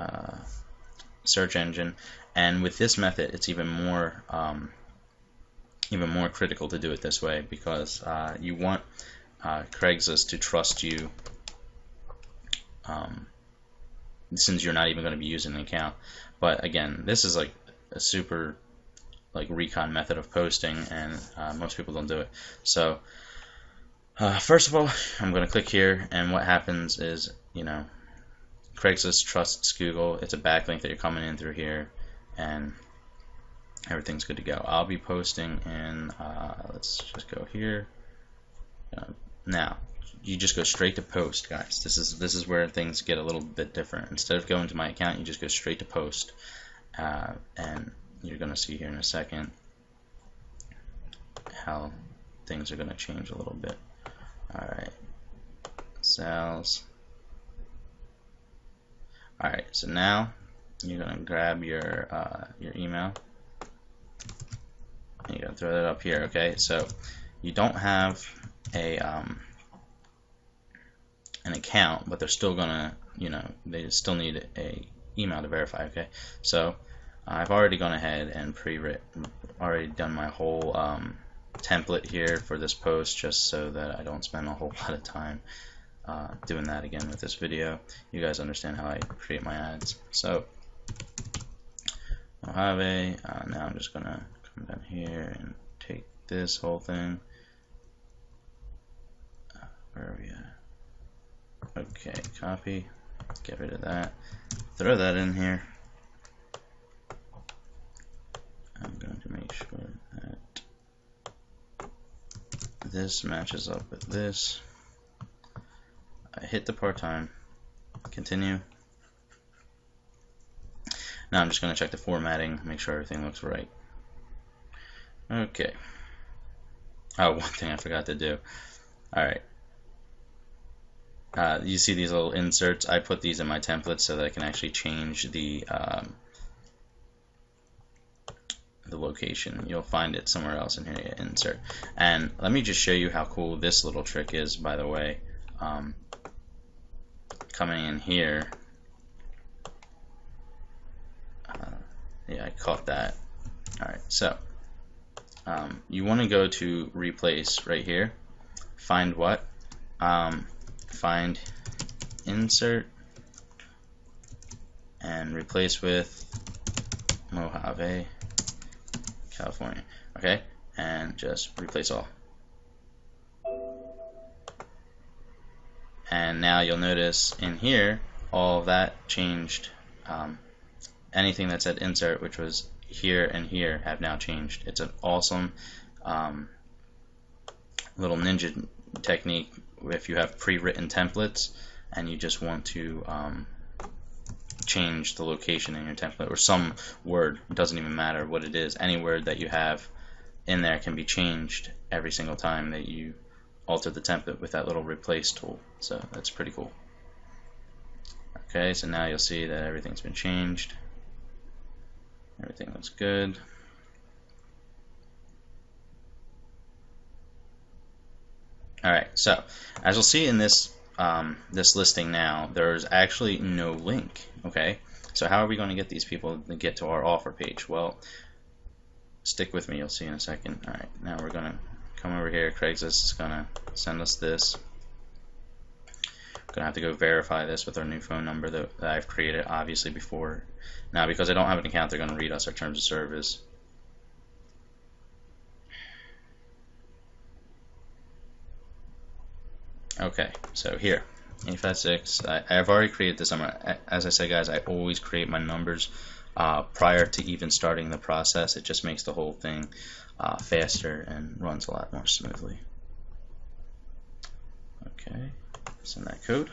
search engine, and with this method it's even more critical to do it this way, because you want Craigslist to trust you, since you're not even going to be using an account. But again, this is like a super recon method of posting, and most people don't do it. So first of all, I'm going to click here, and what happens is, Craigslist trusts Google. It's a backlink that you're coming in through here, and everything's good to go. I'll be posting in, let's just go here. Now, you just go straight to post, guys. This is where things get a little bit different. Instead of going to my account, you just go straight to post, and you're going to see here in a second how things are going to change a little bit. Alright, sales. Alright, so now you're going to grab your email, and you're going to throw that up here. Okay, so you don't have an account, but they're still gonna, they still need a email to verify. Okay, so I've already gone ahead and already done my whole template here for this post, just so that I don't spend a whole lot of time doing that again with this video. You guys understand how I create my ads. So Mojave, now I'm just gonna come down here and take this whole thing. Where are we at? Okay, copy, get rid of that, throw that in here. I'm going to make sure that this matches up with this. I hit the part-time, continue. Now I'm just going to check the formatting, make sure everything looks right. Okay. Oh, one thing I forgot to do. Alright. You see these little inserts? I put these in my template so that I can actually change the location. You'll find it somewhere else in here, insert. And let me just show you how cool this little trick is, by the way. Coming in here, yeah, I caught that. Alright, so you want to go to replace right here. Find what? Find insert and replace with Mojave, California. Okay, and just replace all. And now you'll notice in here all of that changed. Anything that said insert, which was here and here, have now changed. It's an awesome little ninja technique if you have pre-written templates and you just want to change the location in your template, or some word. It doesn't even matter what it is. Any word that you have in there can be changed every single time that you alter the template with that little replace tool. So that's pretty cool. Okay, so now you'll see that everything's been changed. Everything looks good. Alright, so as you'll see in this this listing now, there's actually no link. Okay, so how are we going to get these people to get to our offer page? Well, stick with me, you'll see in a second. Alright, now we're going to come over here. Craigslist is going to send us this. We're going to have to go verify this with our new phone number that I've created obviously before. Now, because I don't have an account, they're going to read us our terms of service. Okay, so here, 856. I've already created this number. As I said, guys, I always create my numbers prior to even starting the process. It just makes the whole thing faster and runs a lot more smoothly. Okay, send that code.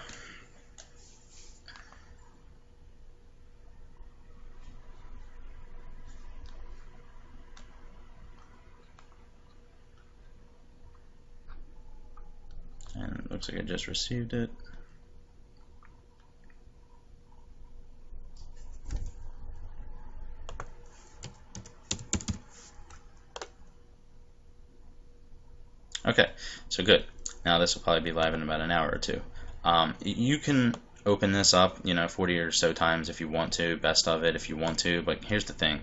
And it looks like I just received it. Okay, so good. Now this will probably be live in about an hour or two. You can open this up, 40 or so times if you want to, best of it if you want to, but here's the thing,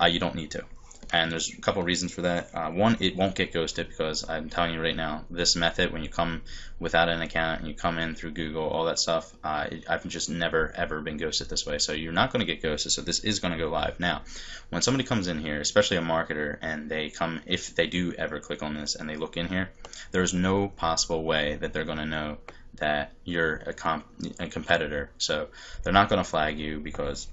you don't need to. And there's a couple reasons for that. One, it won't get ghosted, because I'm telling you right now, this method, when you come without an account and you come in through Google, all that stuff, I've just never ever been ghosted this way. So you're not going to get ghosted. So this is going to go live. Now, when somebody comes in here, especially a marketer, and they come, if they do ever click on this and they look in here, there's no possible way that they're going to know that you're a competitor. So they're not going to flag you, because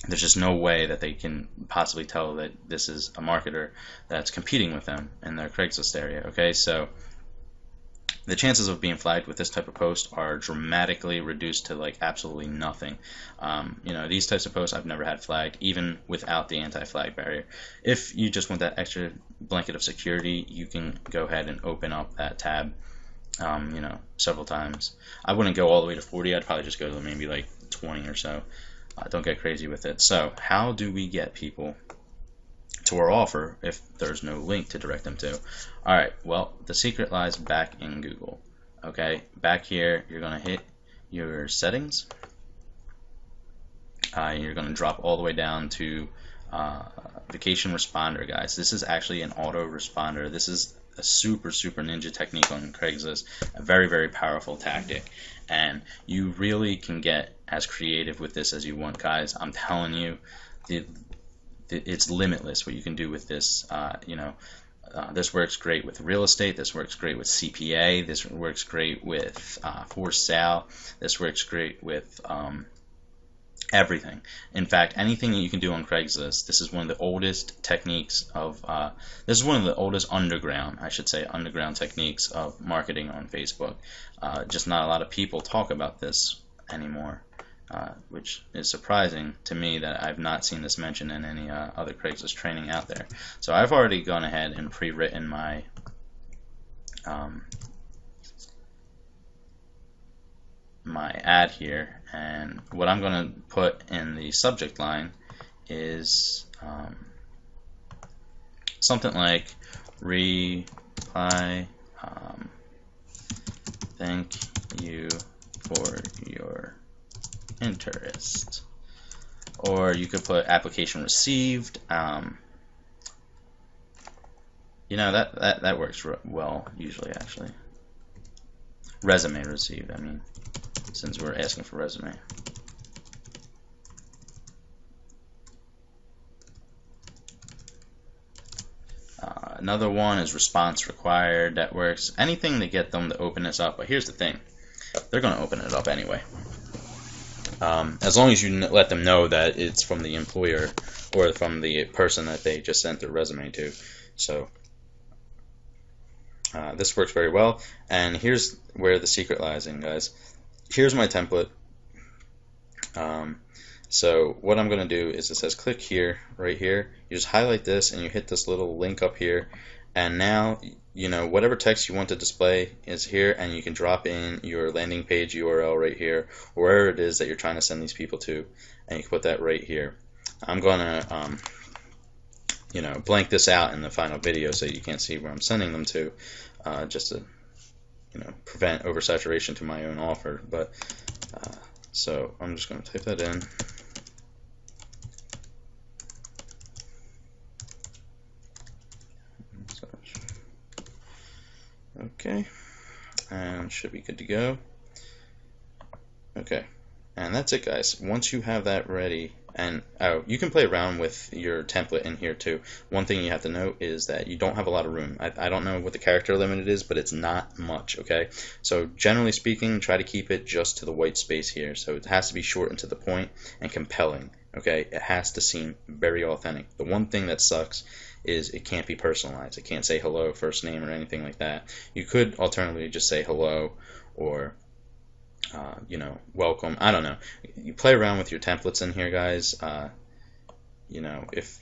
there's just no way that they can possibly tell that this is a marketer that's competing with them in their Craigslist area. Okay, so the chances of being flagged with this type of post are dramatically reduced to like absolutely nothing. These types of posts I've never had flagged, even without the anti-flag barrier. If you just want that extra blanket of security, you can go ahead and open up that tab, several times. I wouldn't go all the way to 40. I'd probably just go to maybe like 20 or so. Don't get crazy with it. So how do we get people to our offer if there's no link to direct them to? Alright, well, the secret lies back in Google. Okay, back here you're going to hit your settings. You're going to drop all the way down to vacation responder, guys. This is actually an auto responder. This is a super ninja technique on Craigslist, a very powerful tactic, and you really can get as creative with this as you want, guys. I'm telling you, it's limitless what you can do with this. This works great with real estate. This works great with CPA. This works great with for sale. This works great with everything. In fact, anything that you can do on Craigslist. This is one of the oldest techniques of this is one of the oldest underground techniques of marketing on Facebook. Just not a lot of people talk about this anymore, which is surprising to me that I've not seen this mentioned in any other Craigslist training out there. So I've already gone ahead and pre-written my my ad here, and what I'm going to put in the subject line is something like reply, thank you for your interest, or you could put application received. That works well usually, actually. Resume received, I mean, since we're asking for resume. Another one is response required. That works. Anything to get them to open this up. But here's the thing, they're going to open it up anyway. As long as you let them know that it's from the employer or from the person that they just sent their resume to. So this works very well. And here's where the secret lies in, guys. Here's my template. So what I'm going to do is, it says click here, right here. You just highlight this and you hit this little link up here. And now, whatever text you want to display is here, and you can drop in your landing page URL right here, or wherever it is that you're trying to send these people to, and you can put that right here. I'm going to, blank this out in the final video so you can't see where I'm sending them to, just to, prevent oversaturation to my own offer. But so I'm just going to type that in. Okay, and should be good to go. Okay, and that's it, guys. Once you have that ready, and you can play around with your template in here too. One thing you have to note is that you don't have a lot of room. I don't know what the character limit is, but it's not much. Okay, so generally speaking, try to keep it just to the white space here. So it has to be short and to the point and compelling. Okay, it has to seem very authentic. The one thing that sucks is it can't be personalized. It can't say hello, first name, or anything like that. You could alternatively just say hello, or welcome. I don't know. You play around with your templates in here, guys. If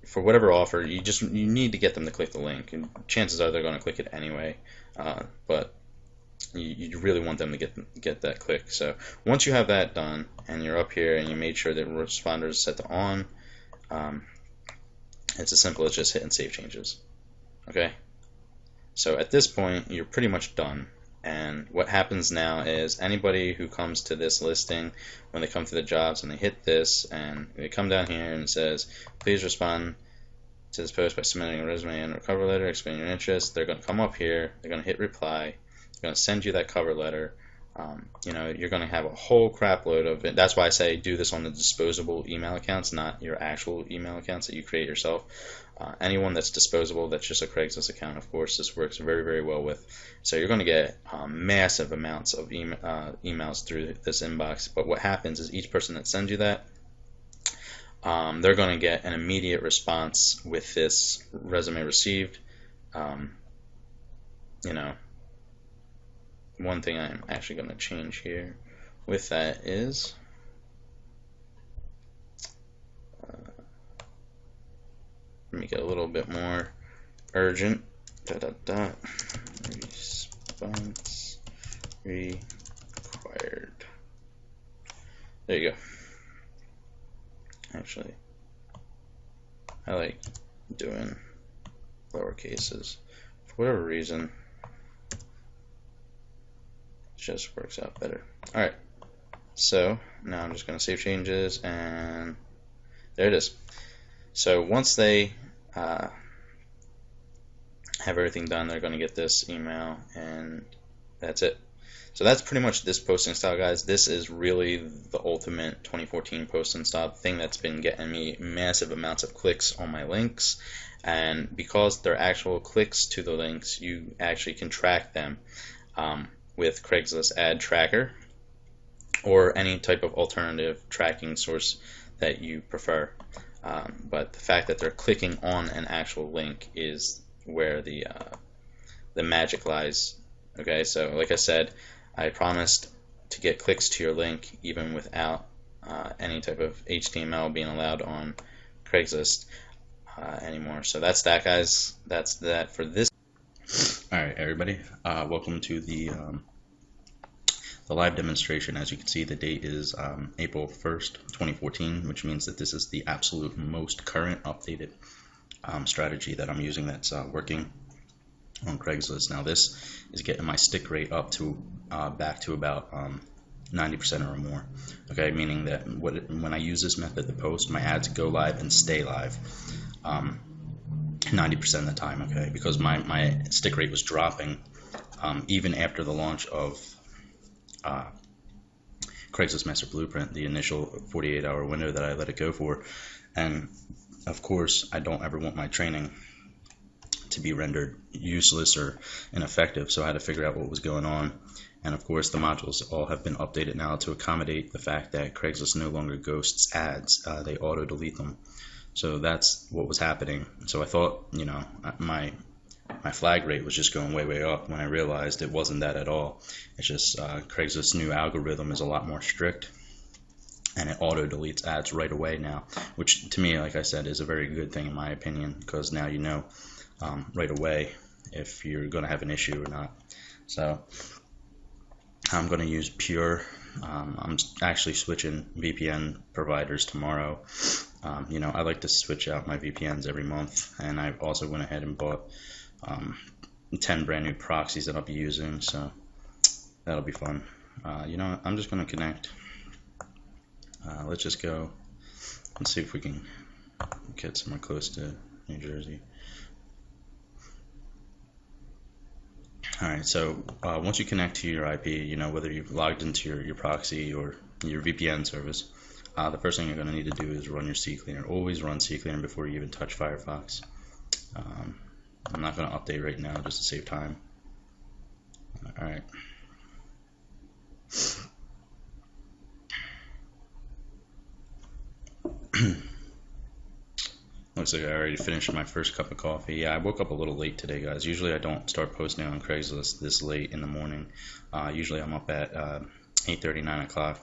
for whatever offer, you need to get them to click the link, and chances are they're going to click it anyway. But you really want them to get that click. So once you have that done, and you're up here, and you made sure that responder is set to on, it's as simple as just hitting save changes. Okay, so at this point you're pretty much done. And what happens now is anybody who comes to this listing, when they come to the jobs and they hit this and they come down here and it says, please respond to this post by submitting a resume and a cover letter, explaining your interest, they're going to come up here, they're going to hit reply, they're going to send you that cover letter. You know, you're going to have a whole crap load of it. That's why I say do this on the disposable email accounts, not your actual email accounts that you create yourself. Anyone that's disposable, that's just a Craigslist account, of course, this works very, very well with. So you're going to get massive amounts of emails through this inbox. But what happens is each person that sends you that, they're going to get an immediate response with this resume received. You know, one thing I'm actually going to change here with that is make it a little bit more urgent. Response required. There you go. Actually, I like doing lower cases for whatever reason. Just works out better. Alright, so now I'm just going to save changes, and there it is. So once they have everything done, they're going to get this email, and that's it. So that's pretty much this posting style, guys. This is really the ultimate 2014 posting style thing that's been getting me massive amounts of clicks on my links. And because they're actual clicks to the links, you actually can track them with Craigslist Ad Tracker or any type of alternative tracking source that you prefer. But the fact that they're clicking on an actual link is where the magic lies. Okay, so like I said, I promised to get clicks to your link even without any type of HTML being allowed on Craigslist anymore. So that's that, guys. That's that for this. Alright, everybody, welcome to the live demonstration. As you can see, the date is April 1st, 2014, which means that this is the absolute most current updated strategy that I'm using that's working on Craigslist. Now this is getting my stick rate up to back to about 90% or more. Okay, meaning that when I use this method to post, my ads go live and stay live 90% of the time. Okay, because my stick rate was dropping even after the launch of Craigslist Master Blueprint, the initial 48-hour window that I let it go for. And of course, I don't ever want my training to be rendered useless or ineffective, so I had to figure out what was going on. And of course, the modules all have been updated now to accommodate the fact that Craigslist no longer ghosts ads, they auto delete them. So that's what was happening. So I thought, you know, my flag rate was just going way up, when I realized it wasn't that at all. It's just Craigslist's new algorithm is a lot more strict, and it auto deletes ads right away now, which to me, like I said, is a very good thing in my opinion, because now you know right away if you're going to have an issue or not. So I'm going to use Pure. I'm actually switching VPN providers tomorrow. You know, I like to switch out my VPNs every month, and I've also went ahead and bought 10 brand new proxies that I'll be using, so that'll be fun. You know, I'm just going to connect. Let's just go and see if we can get somewhere close to New Jersey. Alright, so once you connect to your IP, you know, whether you've logged into your proxy or your VPN service, the first thing you're going to need to do is run your CCleaner. Always run CCleaner before you even touch Firefox. I'm not going to update right now just to save time. Alright. Looks like I already finished my first cup of coffee. Yeah, I woke up a little late today, guys. Usually I don't start posting on Craigslist this late in the morning. Usually I'm up at 8:30, 9 o'clock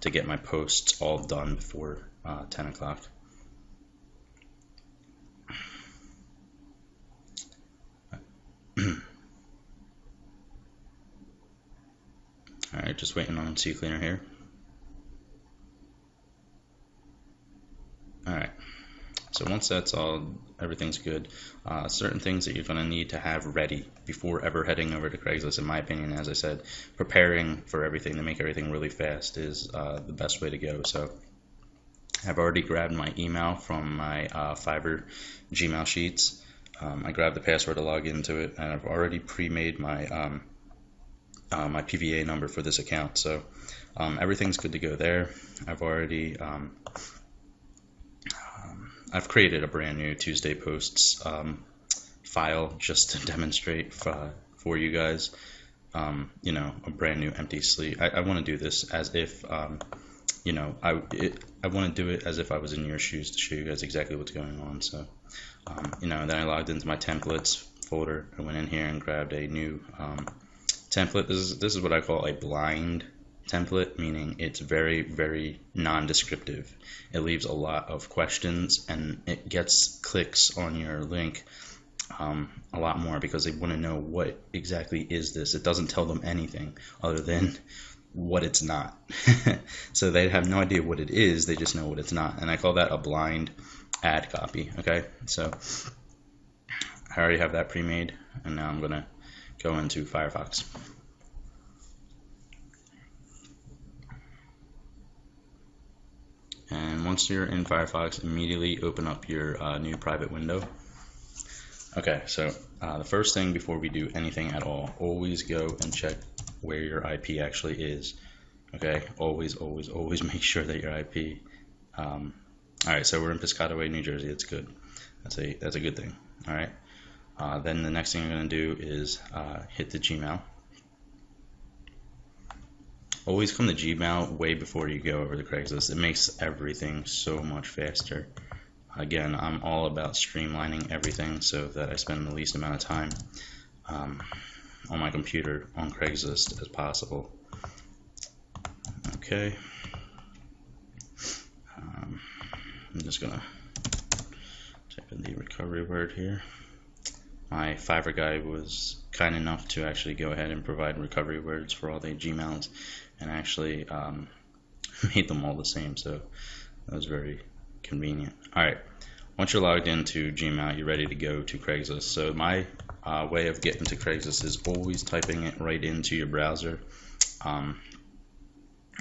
to get my posts all done before 10 o'clock. Alright, just waiting on CCleaner here. Alright, So once that's all, everything's good. Certain things that you're going to need to have ready before ever heading over to Craigslist, in my opinion, as I said, preparing for everything to make everything really fast is the best way to go. So I've already grabbed my email from my Fiverr Gmail sheets. I grabbed the password to log into it, and I've already pre-made my my PVA number for this account. So everything's good to go there. I've already I've created a brand new Tuesday posts file just to demonstrate for you guys. You know, a brand new empty slate. I want to do this as if you know, I want to do it as if I was in your shoes to show you guys exactly what's going on. So you know, then I logged into my templates folder. I went in here and grabbed a new template. This is what I call a blind template, meaning it's very non-descriptive. It leaves a lot of questions, and it gets clicks on your link a lot more because they want to know what exactly is this. It doesn't tell them anything other than what it's not. So they have no idea what it is, they just know what it's not, and I call that a blind ad copy. Okay, so I already have that pre-made, and now I'm gonna go into Firefox. And once you're in Firefox, immediately open up your new private window. Okay, so the first thing before we do anything at all, always go and check where your IP actually is. Okay, always make sure that your IP. All right, so we're in Piscataway, New Jersey. It's good. That's a good thing. All right. Then the next thing I'm going to do is hit the Gmail. Always come to Gmail way before you go over to Craigslist. It makes everything so much faster. Again, I'm all about streamlining everything so that I spend the least amount of time on my computer on Craigslist as possible. Okay. I'm just gonna type in the recovery word here. My Fiverr guy was kind enough to actually go ahead and provide recovery words for all the Gmails, and actually made them all the same, so that was very convenient. Alright, once you're logged into Gmail, you're ready to go to Craigslist. So my way of getting to Craigslist is always typing it right into your browser,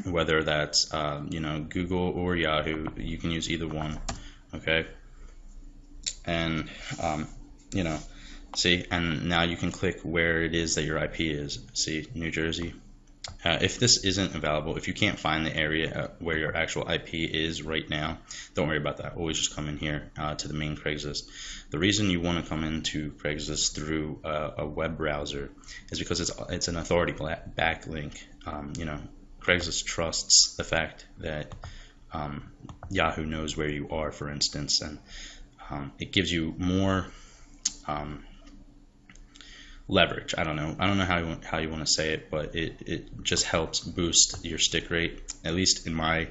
whether that's you know, Google or Yahoo. You can use either one. Okay, and you know, see, and now you can click where it is that your IP is. See, New Jersey. If this isn't available, if you can't find the area where your actual IP is right now, don't worry about that. Always just come in here to the main Craigslist. The reason you want to come into Craigslist through a web browser is because it's an authority backlink. You know, Craigslist trusts the fact that Yahoo knows where you are, for instance, and it gives you more leverage. I don't know how you want to say it, but it just helps boost your stick rate. At least in my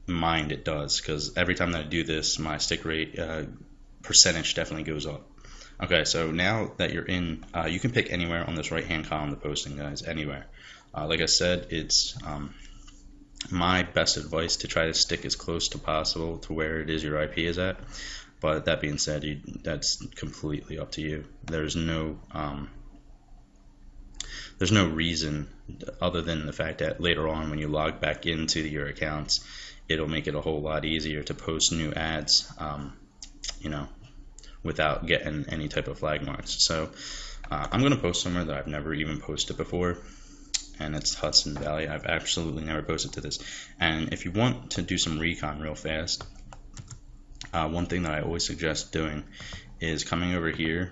mind, it does, because every time that I do this, my stick rate percentage definitely goes up. Okay, so now that you're in, you can pick anywhere on this right hand column to posting, guys, anywhere. Like I said, it's my best advice to try to stick as close to possible to where it is your IP is at. But that being said, that's completely up to you. There's no reason other than the fact that later on when you log back into your accounts, it'll make it a whole lot easier to post new ads, you know, without getting any type of flag marks. So I'm going to post somewhere that I've never even posted before, and it's Hudson Valley. I've absolutely never posted to this. And if you want to do some recon real fast, one thing that I always suggest doing is coming over here,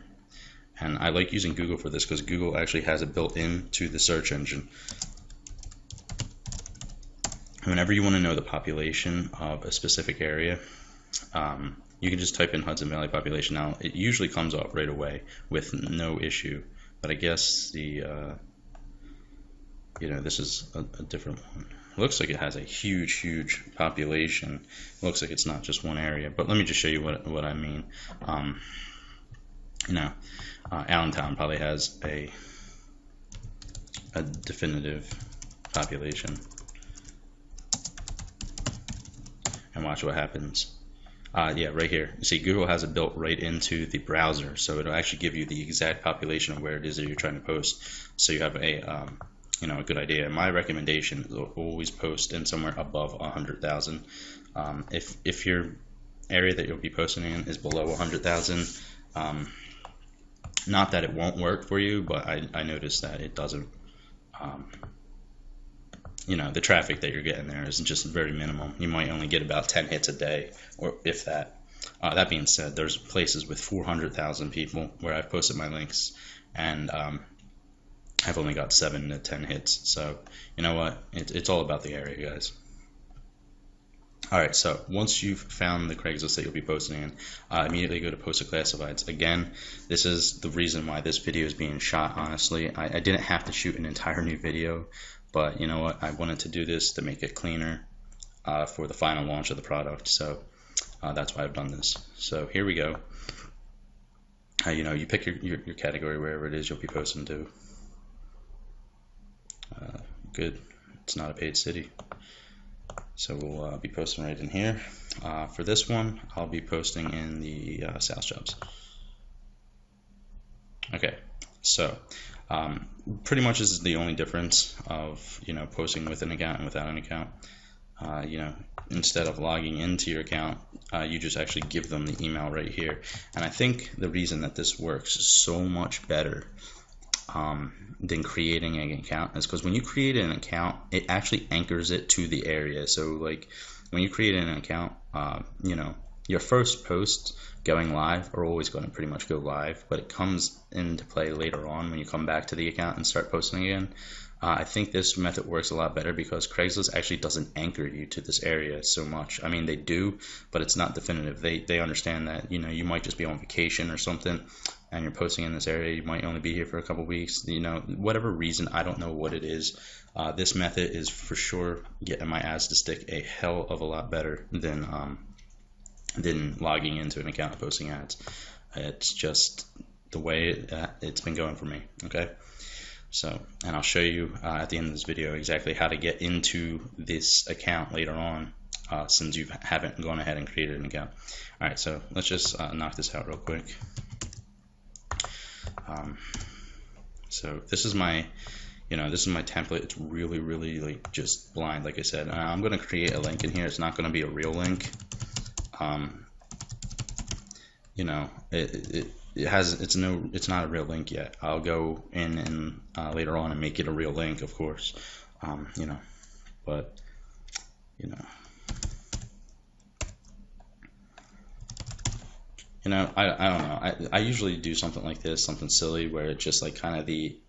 and I like using Google for this because Google actually has it built into the search engine. Whenever you want to know the population of a specific area, you can just type in Hudson Valley population. Now, it usually comes up right away with no issue, but I guess the you know, this is a different one. Looks like it has a huge population. Looks like it's not just one area, but let me just show you what I mean. You know, Allentown probably has a definitive population, and watch what happens. Yeah, right here. You see, Google has it built right into the browser, so it'll actually give you the exact population of where it is that you're trying to post, so you have a a good idea. My recommendation is always post in somewhere above 100,000. If your area that you'll be posting in is below 100,000, not that it won't work for you, but I noticed that it doesn't. The traffic that you're getting there is just very minimum. You might only get about 10 hits a day, or if that. That being said, there's places with 400,000 people where I've posted my links, and I've only got 7 to 10 hits. So you know what? It's all about the area, guys. Alright, so once you've found the Craigslist that you'll be posting in, immediately go to Post Classifieds. Again, this is the reason why this video is being shot, honestly. I didn't have to shoot an entire new video, but you know what? I wanted to do this to make it cleaner for the final launch of the product. So that's why I've done this. So here we go. You pick your category wherever it is you'll be posting to. Good. It's not a paid city. So we'll be posting right in here. For this one, I'll be posting in the sales jobs. Okay, so pretty much this is the only difference of posting with an account and without an account. Instead of logging into your account, you just actually give them the email right here. And I think the reason that this works so much better than creating an account is because when you create an account, it actually anchors it to the area. So like when you create an account, your first posts going live are always going to pretty much go live, but it comes into play later on when you come back to the account and start posting again. I think this method works a lot better because Craigslist actually doesn't anchor you to this area so much. I mean, they do, but it's not definitive. They understand that you might just be on vacation or something, and you're posting in this area. You might only be here for a couple weeks. Whatever reason, I don't know what it is. This method is for sure getting my ads to stick a hell of a lot better than logging into an account and posting ads. It's just the way it's been going for me. Okay. So, and I'll show you at the end of this video exactly how to get into this account later on, since you haven't gone ahead and created an account. All right, so let's just knock this out real quick. So this is my, this is my template. It's really, really like just blind, like I said. I'm going to create a link in here. It's not going to be a real link. It's not a real link yet. I'll go in and later on and make it a real link, of course. But I don't know. I usually do something like this, something silly, where it's just like kind of the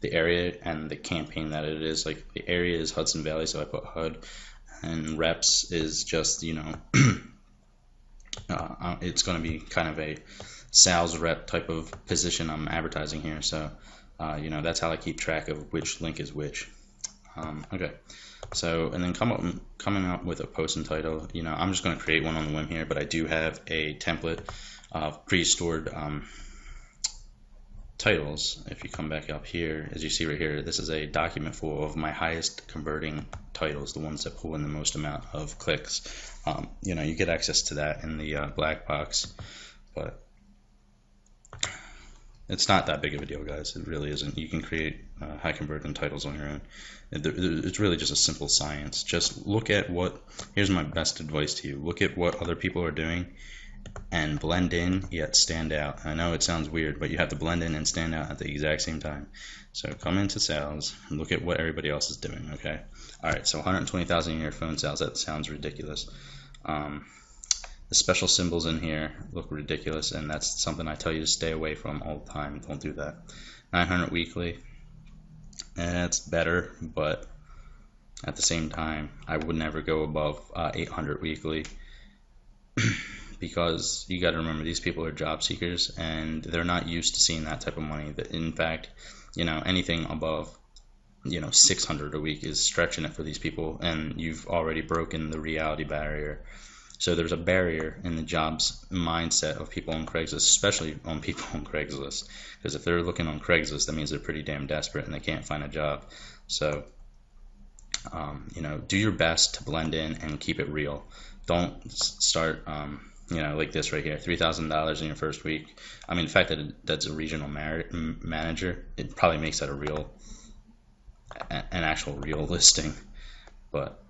area and the campaign that it is. Like the area is Hudson Valley, so I put HUD, and reps is just it's going to be kind of a sales rep type of position I'm advertising here. So that's how I keep track of which link is which. Okay, so and then coming up with a post and title. I'm just going to create one on the whim here, but I do have a template of pre-stored titles. If you come back up here, as you see right here, this is a document full of my highest converting titles, the ones that pull in the most amount of clicks. You get access to that in the black box, but it's not that big of a deal, guys. It really isn't. You can create high converting titles on your own. It's really just a simple science. Just look at here's my best advice to you. Look at what other people are doing and blend in yet stand out. I know it sounds weird, but you have to blend in and stand out at the exact same time. So come into sales and look at what everybody else is doing. Okay. All right. So 120,000 in your phone sales. That sounds ridiculous. The special symbols in here look ridiculous, and that's something I tell you to stay away from all the time. Don't do that. 900 weekly. It's better, but at the same time, I would never go above 800 weekly. Because you got to remember, these people are job seekers and they're not used to seeing that type of money. In fact, anything above 600 a week is stretching it for these people, and you've already broken the reality barrier. So there's a barrier in the jobs mindset of people on Craigslist, especially on people on Craigslist, because if they're looking on Craigslist, that means they're pretty damn desperate and they can't find a job. So do your best to blend in and keep it real. Don't start, like this right here, $3,000 in your first week. I mean, the fact that that's a regional manager, it probably makes that an actual real listing. But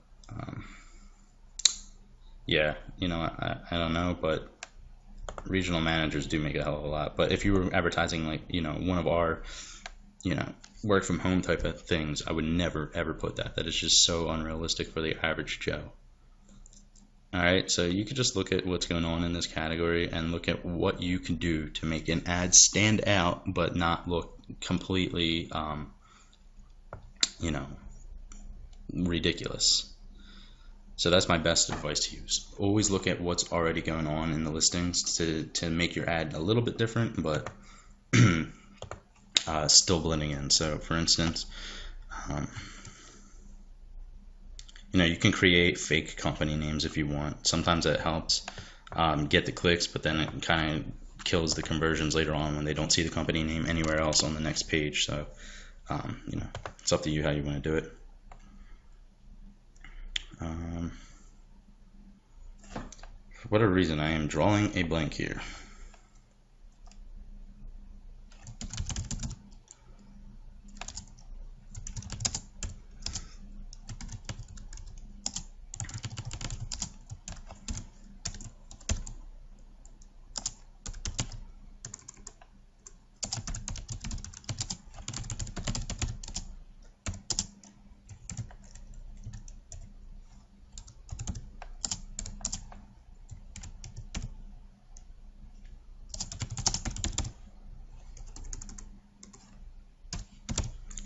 yeah, I don't know, but regional managers do make a hell of a lot. But if you were advertising like, one of our, work from home type of things, I would never ever put that. That is just so unrealistic for the average Joe. Alright, so you could just look at what's going on in this category and look at what you can do to make an ad stand out but not look completely, ridiculous. So that's my best advice to use. Always look at what's already going on in the listings to make your ad a little bit different, but still blending in. So for instance, you can create fake company names if you want. Sometimes that helps get the clicks, but then it kind of kills the conversions later on when they don't see the company name anywhere else on the next page. So it's up to you how you want to do it. For whatever reason, I am drawing a blank here.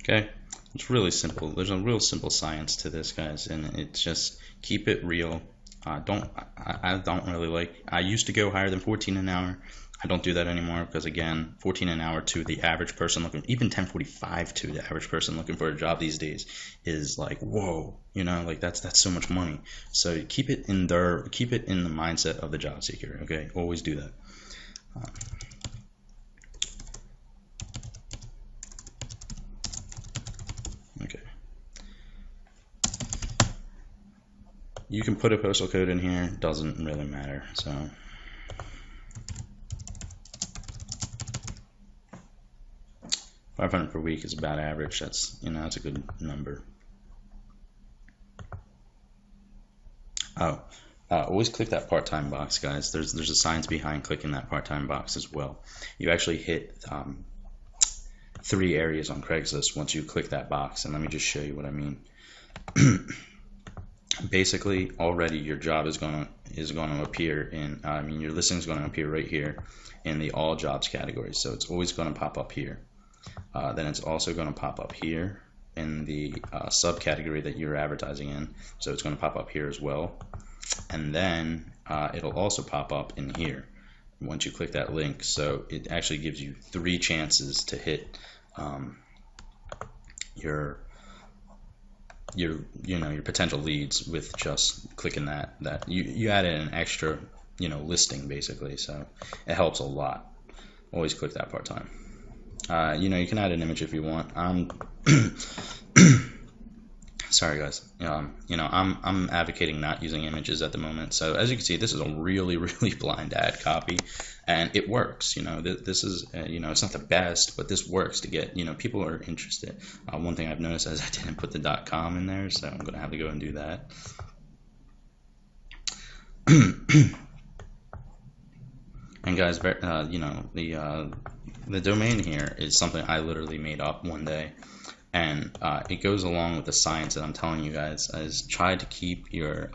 Okay, it's really simple. There's a real simple science to this, guys, and it's just keep it real. I don't really like. I used to go higher than 14 an hour. I don't do that anymore because, again, 14 an hour to the average person looking, even 10.45 to the average person looking for a job these days is like, whoa, like that's so much money. So keep it in the mindset of the job seeker. Okay, always do that. Okay. You can put a postal code in here, doesn't really matter. So 500 per week is about average. That's that's a good number. Always click that part-time box, guys. There's a science behind clicking that part-time box as well. You actually hit 3 areas on Craigslist once you click that box, and let me just show you what I mean. Basically, already your job is going to appear in. Your listing is going to appear right here in the all jobs category. So it's always going to pop up here. Then it's also going to pop up here in the subcategory that you're advertising in. So it's going to pop up here as well. And then it'll also pop up in here once you click that link. So it actually gives you 3 chances to hit your potential leads with just clicking that. You added an extra listing basically, so it helps a lot. Always click that part-time. You can add an image if you want. Sorry guys, I'm advocating not using images at the moment. So as you can see, this is a really blind ad copy, and it works. This is it's not the best, but this works to get people are interested. One thing I've noticed is I didn't put the .com in there, so I'm gonna have to go and do that. And guys, the domain here is something I literally made up one day. And it goes along with the science that I'm telling you guys, is try to keep your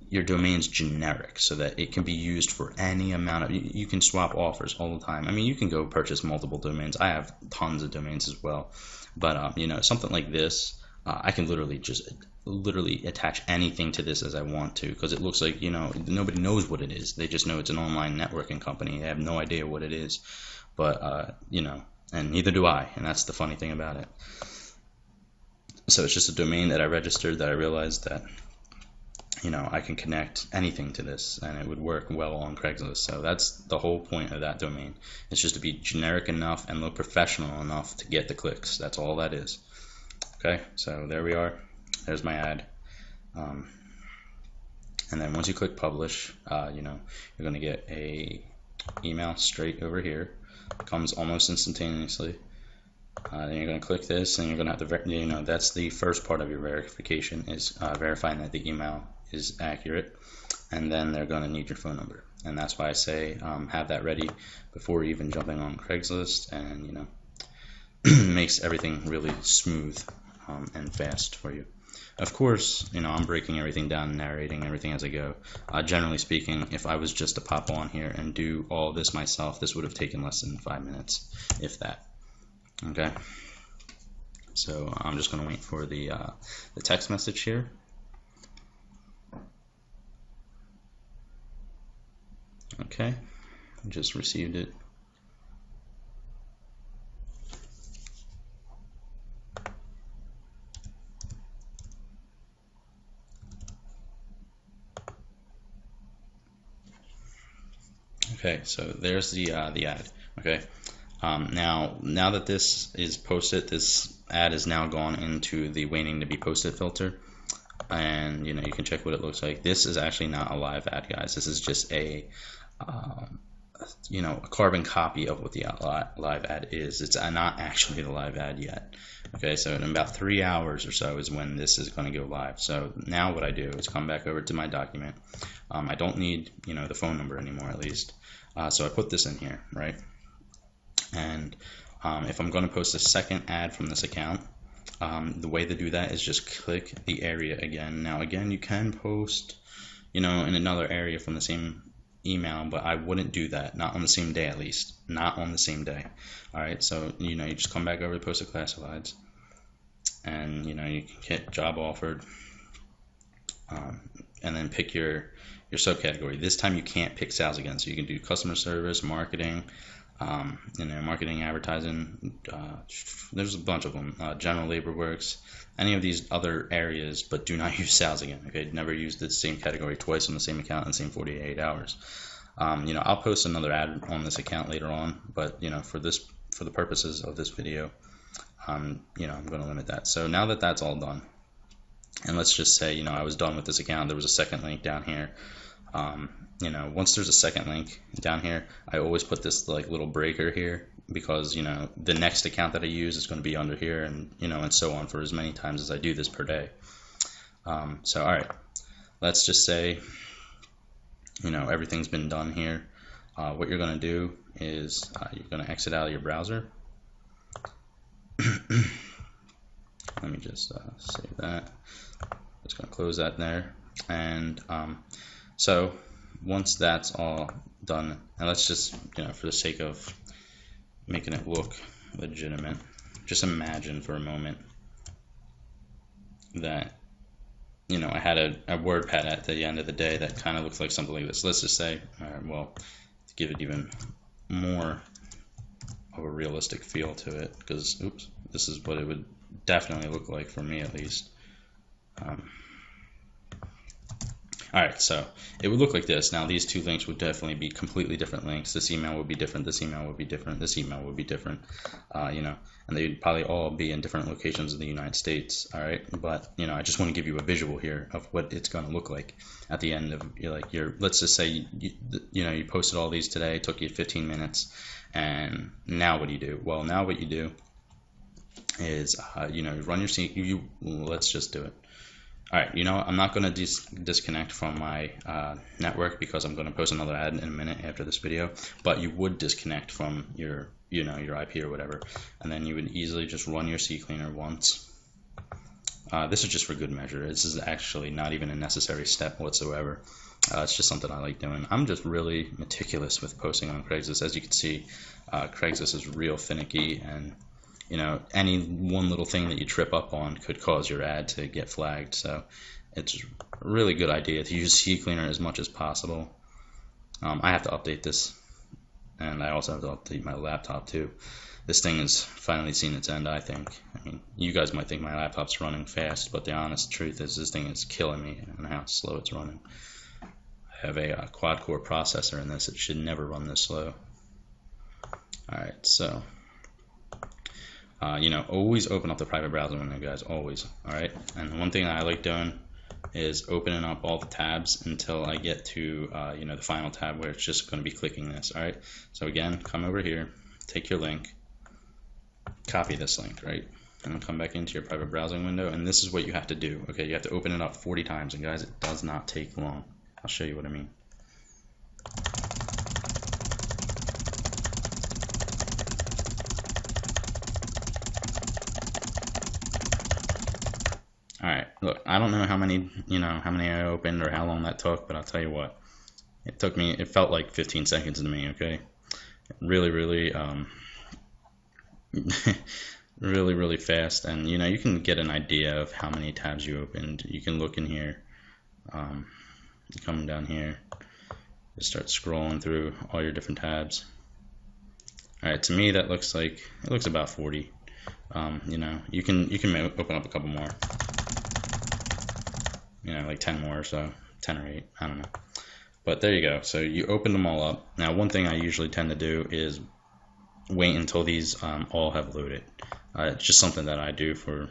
your domains generic so that it can be used for any amount of. You can swap offers all the time. You can go purchase multiple domains. I have tons of domains as well, but something like this, I can literally attach anything to this as I want to, because it looks like nobody knows what it is. They just know it's an online networking company. They have no idea what it is. But and neither do I, and that's the funny thing about it. So it's just a domain that I registered that I realized that I can connect anything to this and it would work well on Craigslist. So that's the whole point of that domain. It's just to be generic enough and look professional enough to get the clicks. That's all that is. Okay, so there we are. There's my ad. And then once you click publish, you're going to get a email straight over here. It comes almost instantaneously. Then you're going to click this, and you're going to have to, that's the first part of your verification, is verifying that the email is accurate, and then they're going to need your phone number. And that's why I say have that ready before even jumping on Craigslist, and makes everything really smooth and fast for you. Of course, I'm breaking everything down, narrating everything as I go. Generally speaking, if I was just to pop on here and do all this myself, this would have taken less than 5 minutes, if that. Okay, so I'm just going to wait for the text message here. Okay, just received it. Okay, so there's the ad. Okay, now that this is posted, this ad is now gone into the waiting to be posted filter, and you can check what it looks like. This is actually not a live ad, guys. This is just a a carbon copy of what the live ad is. It's not actually the live ad yet. Okay, so in about 3 hours or so is when this is going to go live. So now what I do is come back over to my document. I don't need the phone number anymore, at least. So I put this in here, right? And if I'm going to post a second ad from this account, the way to do that is just click the area again. Now again, you can post in another area from the same email, but I wouldn't do that, not on the same day, at least not on the same day. All right, so you just come back over to posted classifieds, and you can hit job offered, and then pick your subcategory. This time you can't pick sales again, so you can do customer service, marketing, marketing, advertising, there's a bunch of them, general labor works, any of these other areas, but do not use sales again. Okay, never use the same category twice on the same account in the same 48 hours. I'll post another ad on this account later on, but for the purposes of this video, I'm going to limit that. So now that that's all done, and let's just say I was done with this account, there was a second link down here. Once there's a second link down here, I always put this little breaker here, because the next account that I use is going to be under here, and and so on for as many times as I do this per day. So all right, let's just say everything's been done here. What you're going to do is you're going to exit out of your browser. Let me just save that. Just going to close that there, and so once that's all done, and let's just for the sake of making it look legitimate, just imagine for a moment that I had a WordPad at the end of the day that kind of looks like something like this. Let's just say, to give it even more of a realistic feel to it, because this is what it would definitely look like for me, at least. Alright, so it would look like this. Now these two links would definitely be completely different links. This email would be different, this email would be different, this email would be different, and they'd probably all be in different locations in the United States. Alright, but I just want to give you a visual here of what it's going to look like at the end of let's just say you posted all these today, it took you 15 minutes, and now what do you do? Well, now what you do is run your let's just do it. Alright, I'm not going to disconnect from my network, because I'm going to post another ad in a minute after this video, but you would disconnect from your your IP or whatever, and then you would easily just run your CCleaner once. This is just for good measure. This is actually not even a necessary step whatsoever. It's just something I like doing. I'm just really meticulous with posting on Craigslist. As you can see, Craigslist is real finicky, and any one little thing that you trip up on could cause your ad to get flagged. So it's a really good idea to use CCleaner as much as possible. I have to update this, and I also have to update my laptop too. this thing has finally seen its end, I think. I mean, you guys might think my laptop's running fast, but the honest truth is this thing is killing me and how slow it's running. I have a quad-core processor in this. It should never run this slow. Alright, so, you know, always open up the private browser window, guys, always. Alright, and one thing I like doing is opening up all the tabs until I get to, you know, the final tab where it's just going to be clicking this. Alright, so again, come over here, take your link, copy this link, right? And then come back into your private browsing window, and this is what you have to do. Okay, you have to open it up 40 times, and guys, it does not take long. I'll show you what I mean. Alright, look, I don't know how many, how many I opened or how long that took, but I'll tell you what. It felt like 15 seconds to me, okay? Really, really, really fast, and you can get an idea of how many tabs you opened. You can look in here, come down here, just start scrolling through all your different tabs. Alright, to me that looks about 40. You can open up a couple more. Like 10 more or so, 10 or 8, I don't know. But there you go. So you open them all up. Now, one thing I usually tend to do is wait until these all have loaded. It's just something that I do for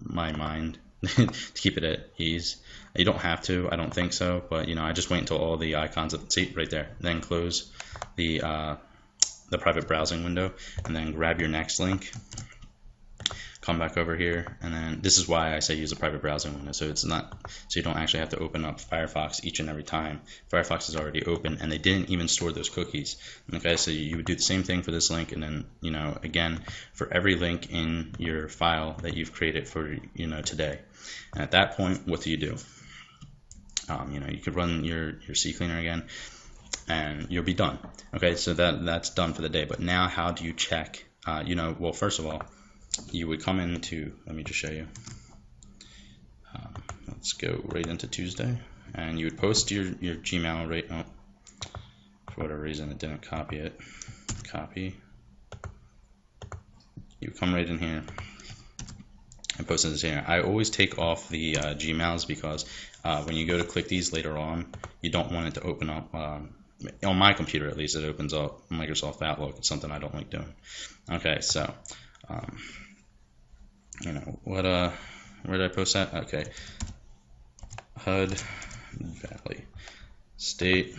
my mind to keep it at ease. You don't have to, I don't think so, but I just wait until all the icons at the seat right there. Then close the private browsing window, and then grab your next link. Come back over here, and then this is why I say use a private browsing window, so you don't actually have to open up Firefox each and every time. Firefox is already open, and they didn't even store those cookies. Okay, so you would do the same thing for this link, and then again for every link in your file that you've created for today. And at that point, what do? You could run your CCleaner again, and you'll be done. Okay, so that's done for the day. But now, how do you check? Well, first of all, you would come into, let me just show you. Let's go right into Tuesday, and you would post your Gmail right. Oh, for whatever reason it didn't copy it. Copy. You come right in here and post this here. I always take off the Gmails because when you go to click these later on, you don't want it to open up. On my computer, at least, it opens up Microsoft Outlook. It's something I don't like doing. Okay, so. Where did I post that? Okay, HUD Valley State,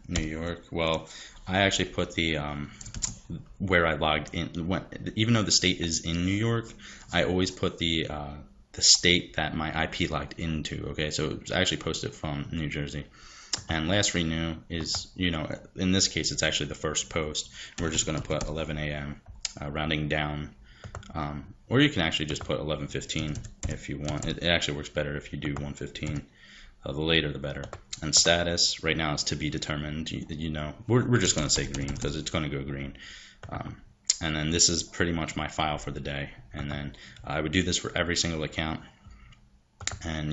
New York. Well, I actually put the where I logged in. Even though the state is in New York, I always put the state that my IP logged into. Okay, so it was actually posted from New Jersey. And last renew is, in this case, it's actually the first post. We're just going to put 11 a.m. Rounding down. Or you can actually just put 11:15 if you want. It actually works better if you do 1:15. The later the better. And status right now is to be determined. We're just going to say green because it's going to go green. And then this is pretty much my file for the day. And then I would do this for every single account. And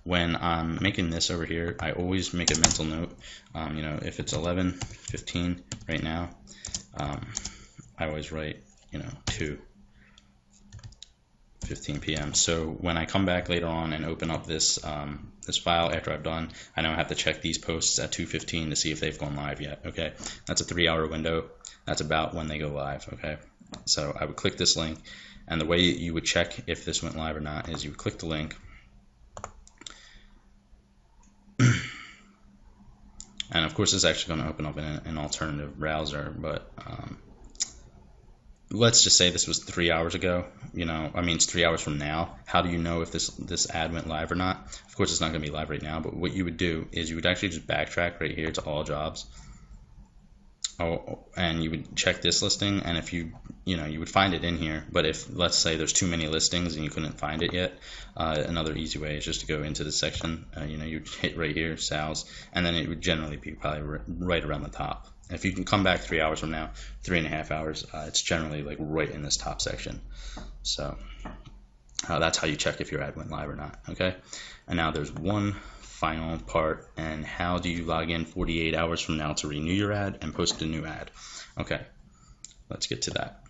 when I'm making this over here, I always make a mental note. If it's 11:15 right now, I always write 2:15 p.m. So when I come back later on and open up this this file after I've done, I now have to check these posts at 2:15 to see if they've gone live yet. Okay, that's a 3-hour window. That's about when they go live. Okay, so I would click this link, and the way you would check if this went live or not is you would click the link, and of course it's actually going to open up in an alternative browser, but let's just say this was 3 hours ago. It's 3 hours from now. How do you know if this ad went live or not? Of course, it's not going to be live right now, but what you would do is you would actually just backtrack right here to all jobs. And you would check this listing, and if you would find it in here. But if, let's say, there's too many listings and you couldn't find it yet, another easy way is just to go into the section. You'd hit right here, sales, and then it would generally be probably right around the top. If you can come back 3 hours from now, 3.5 hours, it's generally like right in this top section. So that's how you check if your ad went live or not. Okay, and now there's one final part, and how do you log in 48 hours from now to renew your ad and post a new ad? Okay, let's get to that.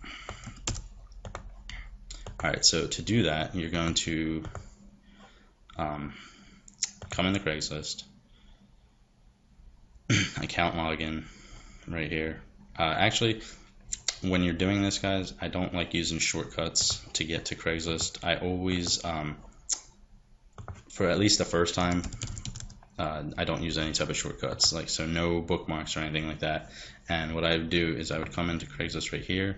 Alright, so to do that, you're going to come into Craigslist, account login right here. Actually, when you're doing this, guys, I don't like using shortcuts to get to Craigslist. I always, for at least the first time, I don't use any type of shortcuts, like so no bookmarks or anything like that. And what I would do is I would come into Craigslist right here.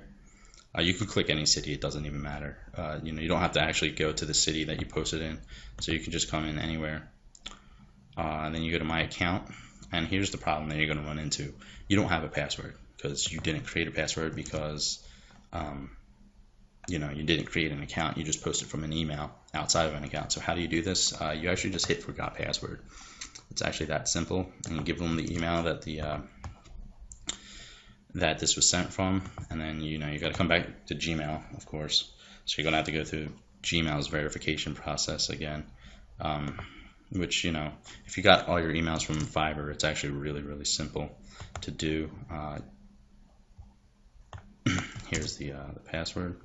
You could click any city, it doesn't even matter. You know, you don't have to actually go to the city that you posted in, so you can just come in anywhere. And then you go to my account, and here's the problem that you're going to run into. You don't have a password because you didn't create a password because you know, you didn't create an account, you just posted from an email outside of an account. So how do you do this? You actually just hit forgot password. It's actually that simple, and you give them the email that the that this was sent from, and then you know you got to come back to Gmail, of course. So you're gonna have to go through Gmail's verification process again, which, you know, if you got all your emails from Fiverr, it's actually really simple to do. Here's the password.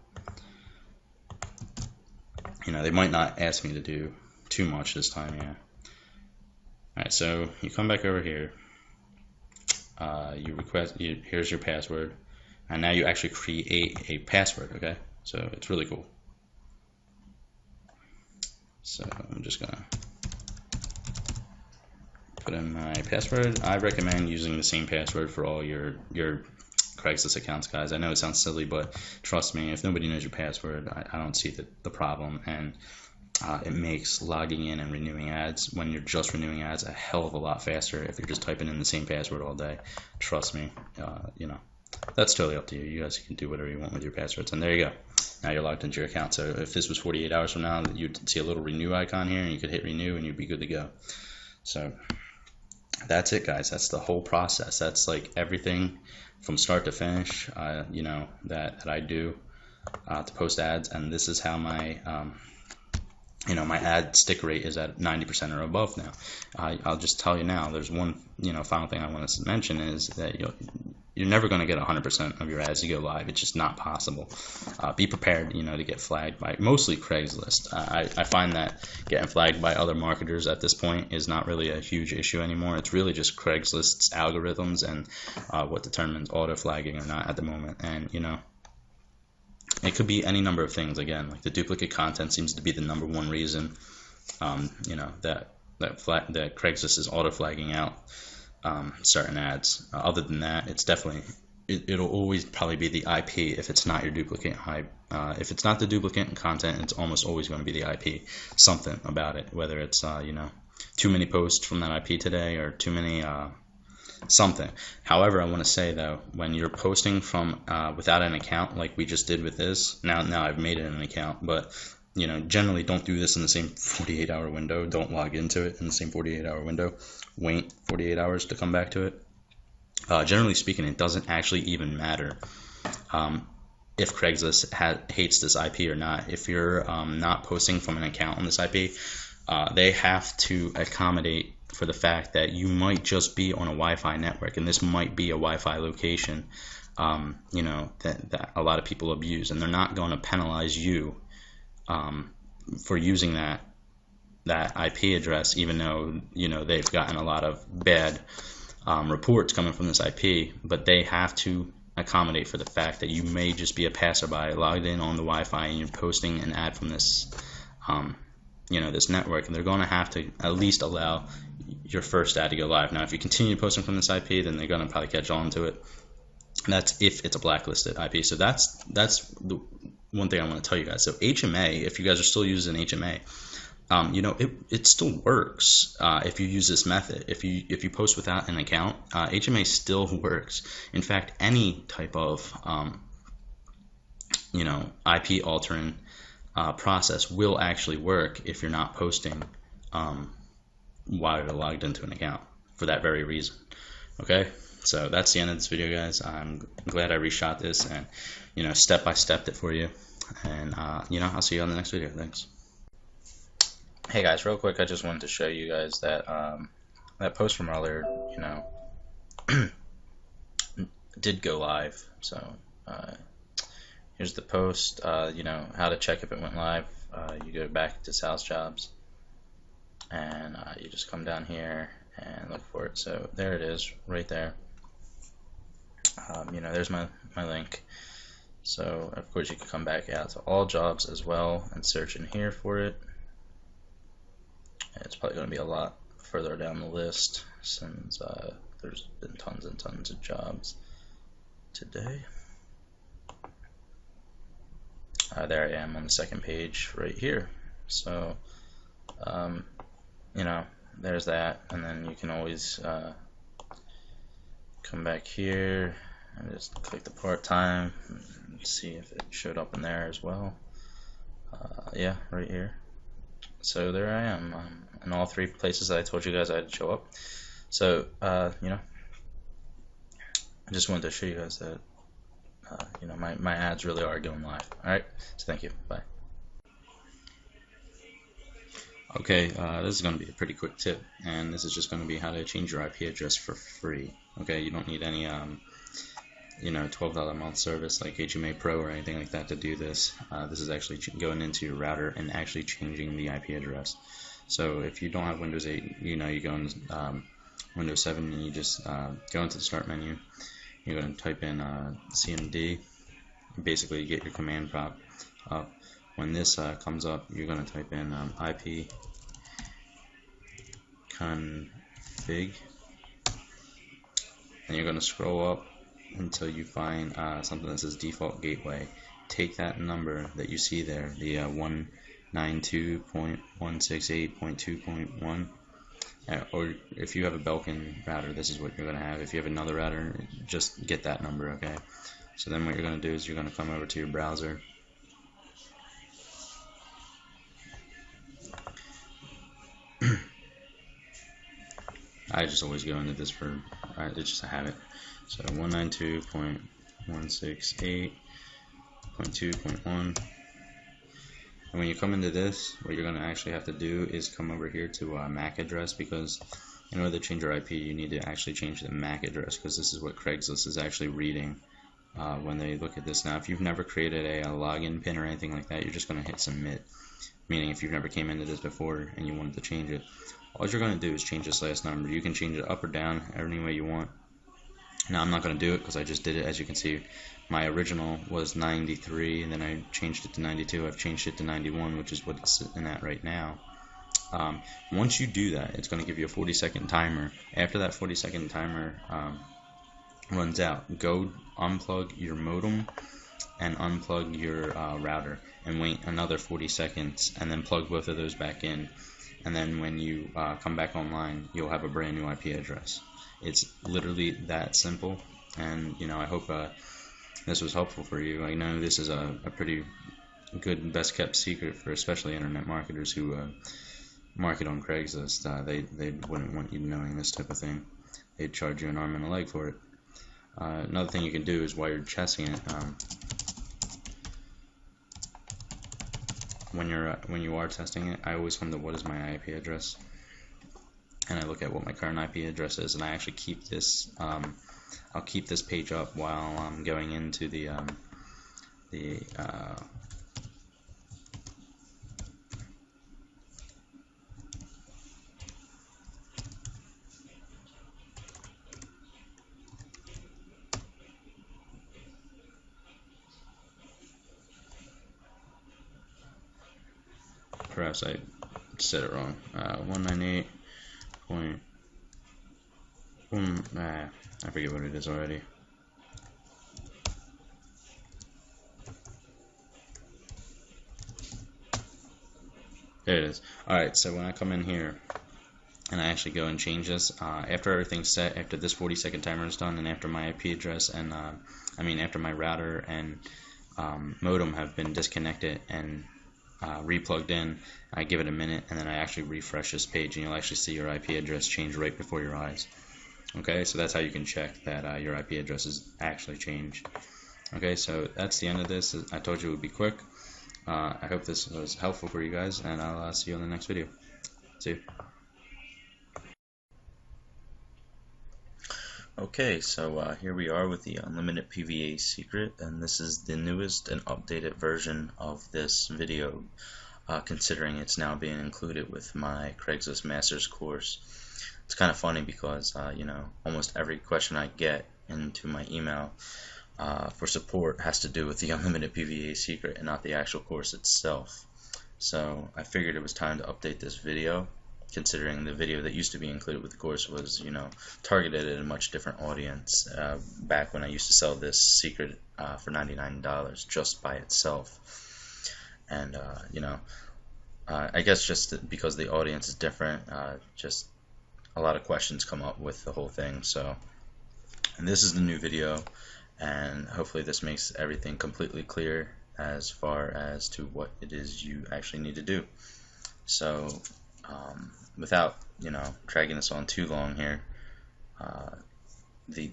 You know, they might not ask me to do too much this time, yeah. Alright, so you come back over here. Here's your password, and now you actually create a password. Okay, so it's really cool. So I'm just gonna put in my password. I recommend using the same password for all your Craigslist accounts, guys. I know it sounds silly, but trust me, if nobody knows your password, I don't see the problem. And it makes logging in and renewing ads, when you're just renewing ads, a hell of a lot faster if you're just typing in the same password all day. Trust me. You know, that's totally up to you. You guys can do whatever you want with your passwords. And there you go. Now you're logged into your account. So if this was 48 hours from now, you'd see a little renew icon here, and you could hit renew, and you'd be good to go. So that's it, guys. That's the whole process. That's like everything from start to finish, you know, that I do to post ads. And this is how my you know, my ad stick rate is at 90% or above now. I'll just tell you now, there's one, you know, final thing I want to mention is that you're never going to get 100% of your ads to go live. It's just not possible. Be prepared, you know, to get flagged by mostly Craigslist. I find that getting flagged by other marketers at this point is not really a huge issue anymore. It's really just Craigslist's algorithms and what determines auto flagging or not at the moment. And, you know, it could be any number of things. Again, like the duplicate content seems to be the #1 reason, you know, that Craigslist is auto flagging out certain ads. Other than that, it's definitely it'll always probably be the IP if it's not your duplicate. If it's not the duplicate content, it's almost always going to be the IP. Something about it, whether it's you know, too many posts from that IP today or too many. Something. However, I want to say though, when you're posting from without an account, like we just did with this, now I've made it an account, but you know, generally don't do this in the same 48-hour window. Don't log into it in the same 48-hour window. Wait 48 hours to come back to it. Generally speaking, it doesn't actually even matter if Craigslist hates this IP or not. If you're not posting from an account on this IP, they have to accommodate for the fact that you might just be on a Wi-Fi network, and this might be a Wi-Fi location, you know, that a lot of people abuse, and they're not going to penalize you for using that IP address, even though, you know, they've gotten a lot of bad reports coming from this IP, but they have to accommodate for the fact that you may just be a passerby logged in on the Wi-Fi and you're posting an ad from this you know, this network, and they're going to have to at least allow your first ad to go live. Now if you continue posting from this IP, then they're going to probably catch on to it. That's if it's a blacklisted IP. So that's the one thing I want to tell you guys. So HMA, if you guys are still using HMA, you know, it still works if you use this method. If you post without an account, HMA still works. In fact, any type of you know, IP altering process will actually work if you're not posting while you're logged into an account, for that very reason. Okay, so that's the end of this video, guys. I'm glad I reshot this and, you know, step by step it for you, and you know, I'll see you on the next video. Thanks. Hey guys, real quick, I just wanted to show you guys that that post from earlier, you know, did go live. So Here's the post. You know how to check if it went live. You go back to sales jobs, and you just come down here and look for it. So there it is, right there. You know, there's my link. So of course you can come back out to all jobs as well and search in here for it. It's probably going to be a lot further down the list since there's been tons and tons of jobs today. There I am on the second page right here. So you know, there's that, and then you can always come back here and just click the part-time and see if it showed up in there as well. Yeah, right here. So there I am in all three places that I told you guys I'd show up. So you know, I just wanted to show you guys that you know, my ads really are going live. Alright, so thank you, bye. Okay, this is going to be a pretty quick tip, and this is just going to be how to change your IP address for free. Okay, you don't need any you know, $12 a month service like HMA Pro or anything like that to do this. This is actually going into your router and actually changing the IP address. So if you don't have Windows 8, you know, you go in Windows 7 and you just go into the start menu. You're going to type in CMD. Basically, you get your command prompt up. When this comes up, you're going to type in IP config, and you're going to scroll up until you find something that says default gateway. Take that number that you see there, the 192.168.2.1, or if you have a Belkin router, this is what you're going to have. If you have another router, just get that number, okay? So then what you're going to do is you're going to come over to your browser. I just always go into this for, it's just a habit. So 192.168.2.1. And when you come into this, what you're going to actually have to do is come over here to MAC address, because in order to change your IP, you need to actually change the MAC address, because this is what Craigslist is actually reading when they look at this. Now, if you've never created a login pin or anything like that, you're just going to hit submit. Meaning, if you've never came into this before and you wanted to change it, all you're going to do is change this last number. You can change it up or down any way you want. Now I'm not going to do it because I just did it. As you can see, my original was 93, and then I changed it to 92. I've changed it to 91, which is what it's sitting at right now. Once you do that, it's going to give you a 40-second timer. After that 40-second timer runs out, go unplug your modem and unplug your router, and wait another 40 seconds, and then plug both of those back in. And then when you come back online, you'll have a brand new IP address. It's literally that simple, and you know, I hope this was helpful for you. I know this is a pretty good best kept secret for especially internet marketers who market on Craigslist. They wouldn't want you knowing this type of thing. They'd charge you an arm and a leg for it. Another thing you can do is while you're testing it, when you are testing it, I always come to what is my IP address, and I look at what my current IP address is, and I actually keep this. I'll keep this page up while I'm going into the perhaps I said it wrong. 198.1. I forget what it is already. There it is. Alright, so when I come in here and I actually go and change this, after everything's set, after this 40-second timer is done, and after my IP address and after my router and modem have been disconnected and replugged in, I give it a minute, and then I actually refresh this page, and you'll actually see your IP address change right before your eyes. Okay, so that's how you can check that your IP address is actually changed. Okay, so that's the end of this. I told you it would be quick. I hope this was helpful for you guys, and I'll see you on the next video. See you. Okay, so here we are with the unlimited PVA secret, and this is the newest and updated version of this video, considering it's now being included with my Craigslist Masters course. It's kind of funny because almost every question I get into my email for support has to do with the unlimited PVA secret and not the actual course itself. So I figured it was time to update this video, considering the video that used to be included with the course was, targeted at a much different audience back when I used to sell this secret for $99 just by itself. And, I guess just because the audience is different, just a lot of questions come up with the whole thing. So, and this is the new video, and hopefully this makes everything completely clear as far as to what it is you actually need to do. So, without dragging this on too long here, the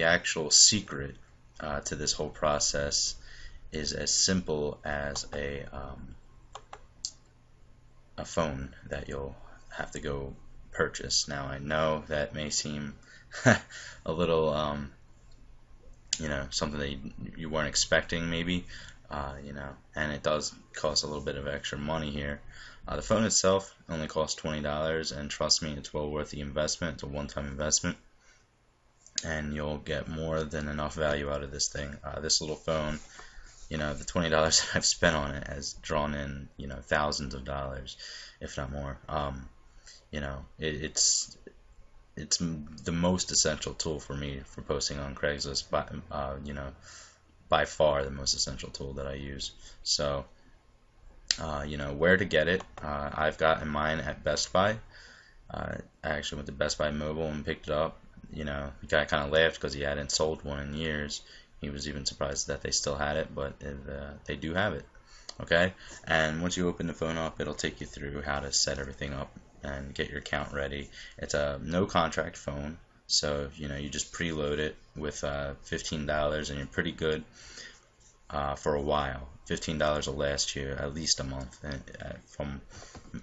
actual secret to this whole process is as simple as a phone that you'll have to go purchase. Now I know that may seem a little something that you weren't expecting maybe, and it does cost a little bit of extra money here. The phone itself only costs $20, and trust me, it's well worth the investment. It's a one-time investment, and you'll get more than enough value out of this thing. This little phone, the $20 I've spent on it has drawn in, thousands of dollars, if not more. It's the most essential tool for me for posting on Craigslist, by far the most essential tool that I use. So, where to get it? I've gotten mine at Best Buy. I actually went to Best Buy Mobile and picked it up. The guy kind of laughed because he hadn't sold one in years. He was even surprised that they still had it, but they do have it. Okay, and once you open the phone up, it'll take you through how to set everything up and get your account ready. It's a no contract phone, so you just preload it with $15, and you're pretty good for a while. $15 will last you at least a month, and from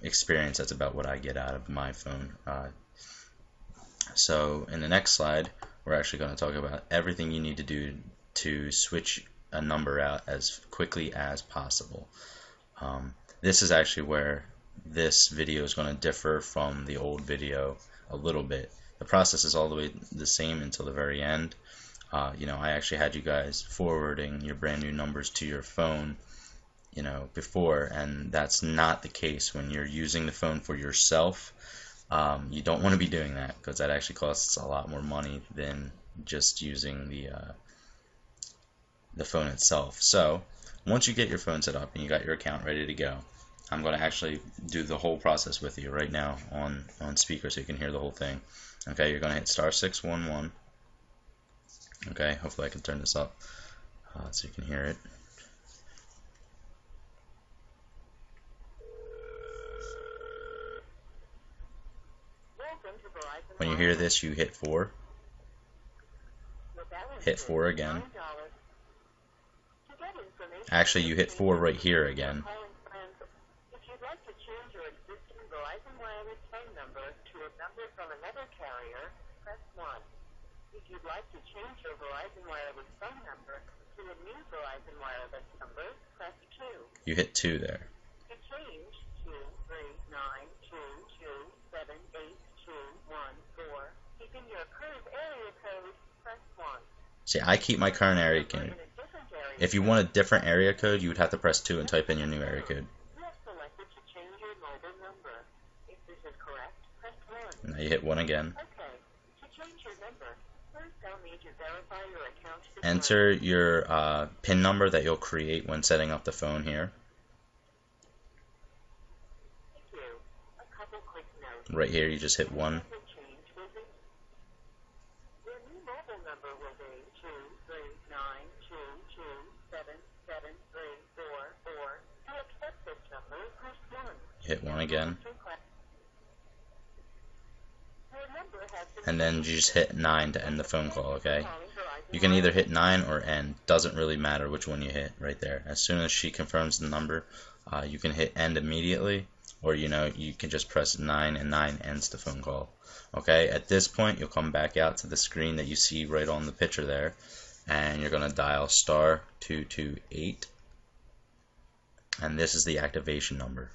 experience, that's about what I get out of my phone. So in the next slide, we're actually going to talk about everything you need to do to switch a number out as quickly as possible. This is actually where this video is going to differ from the old video a little bit. The process is all the way the same until the very end. I actually had you guys forwarding your brand new numbers to your phone, before, and that's not the case when you're using the phone for yourself. You don't want to be doing that, because that actually costs a lot more money than just using the phone itself. So once you get your phone set up and you got your account ready to go, I'm going to actually do the whole process with you right now on speaker so you can hear the whole thing. Okay, you're going to hit *611. Okay, hopefully I can turn this up so you can hear it. When you hear this, you hit 4. Hit 4 again. Actually, you hit 4 right here again. If you'd like to change your existing Verizon Wireless phone number to a number from another carrier, press 1. If you'd like to change your Verizon Wireless phone number to a new Verizon Wireless number, press 2. You hit 2 there. To change to 392278214, keeping your current area code, press 1. See, I keep my current area code. If you want a different area code, you would have to press 2 and type in your new area code. You have selected to change your mobile number. If this is correct, press 1. Now you hit 1 again. Okay. To change your number, first I'll need to verify your account. Enter your PIN number that you'll create when setting up the phone here. Thank you. A couple quick notes. Right here, you just hit 1. Your new mobile number will be 23922773444. To accept this number, press 1. Hit 1 again. Your number has been And then you just hit 9 to end the phone call, okay? You can either hit 9 or end. Doesn't really matter which one you hit right there. As soon as she confirms the number, you can hit end immediately, or you can just press 9 and 9 ends the phone call. Okay, at this point you'll come back out to the screen that you see right on the picture there, and you're going to dial *228, and this is the activation number.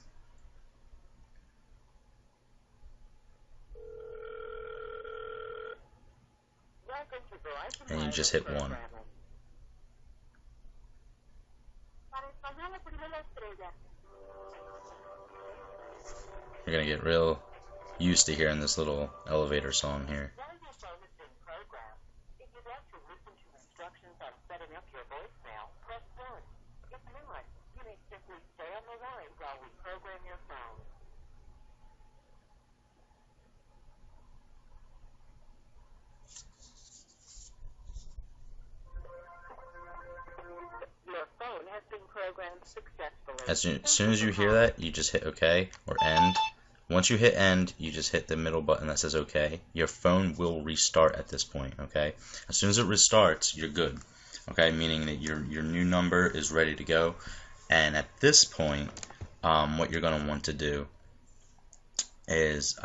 And you just hit 1. You're going to get real used to hearing this little elevator song here. Your phone has been programmed successfully. As soon as you hear that, you just hit OK or end. Once you hit end, you just hit the middle button that says OK. Your phone will restart at this point, okay? As soon as it restarts, you're good, okay? Meaning that your new number is ready to go. And at this point, what you're going to want to do is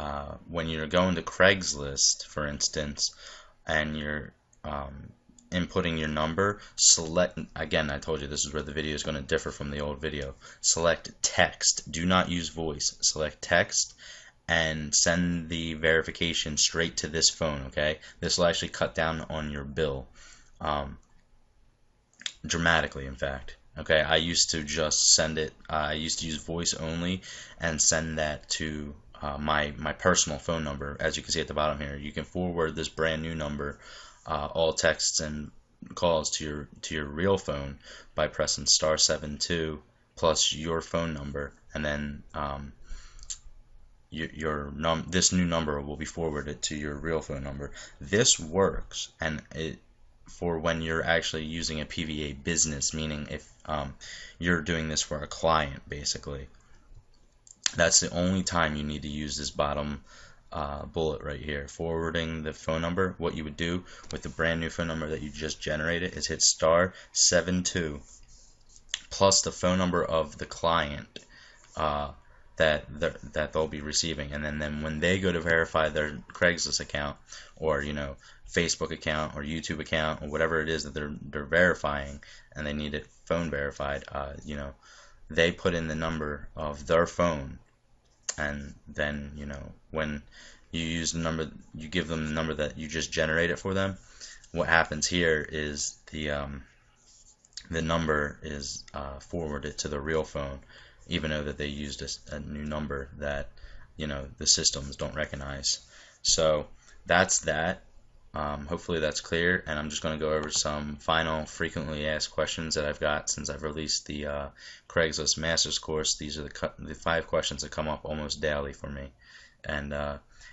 when you're going to Craigslist, for instance, and you're inputting your number, select, again, I told you this is where the video is going to differ from the old video. Select text. Do not use voice. Select text and send the verification straight to this phone, okay? This will actually cut down on your bill dramatically, in fact. Okay, I used to just send it, I used to use voice only and send that to my personal phone number. As you can see at the bottom here, you can forward this brand new number, all texts and calls to your real phone by pressing *72 plus your phone number, and then this new number will be forwarded to your real phone number. This works, and for when you're actually using a PVA business, meaning if you're doing this for a client, basically. That's the only time you need to use this bottom bullet right here, forwarding the phone number. What you would do with the brand new phone number that you just generated is hit *72 plus the phone number of the client that they'll be receiving, and then when they go to verify their Craigslist account or Facebook account or YouTube account or whatever it is that they're verifying, and they need it phone verified, they put in the number of their phone, and then when you use the number, you give them the number that you just generated for them. What happens here is the number is forwarded to the real phone, even though that they used a new number that the systems don't recognize. So that's that. Hopefully that's clear, and I'm just going to go over some final frequently asked questions that I've got since I've released the Craigslist Masters course. These are the 5 questions that come up almost daily for me. And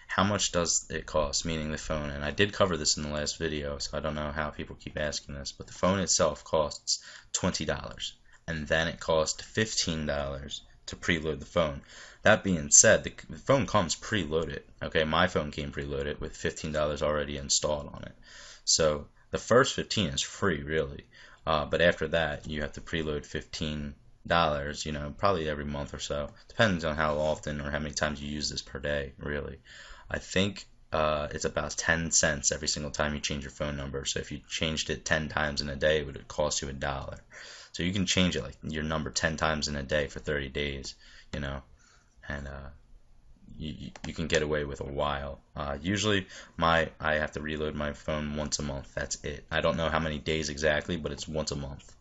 how much does it cost, meaning the phone? And I did cover this in the last video, so I don't know how people keep asking this, but the phone itself costs $20, and then it costs $15 to preload the phone. That being said, the phone comes preloaded. Okay, my phone came preloaded with $15 already installed on it. So the first 15 is free, really. But after that, you have to preload $15, probably every month or so. Depends on how often or how many times you use this per day, really. I think it's about 10 cents every single time you change your phone number. So if you changed it 10 times in a day, it would cost you $1. So you can change it, like your number 10 times in a day for 30 days, and you can get away with a while. Usually I have to reload my phone once a month. That's it. I don't know how many days exactly, but it's once a month.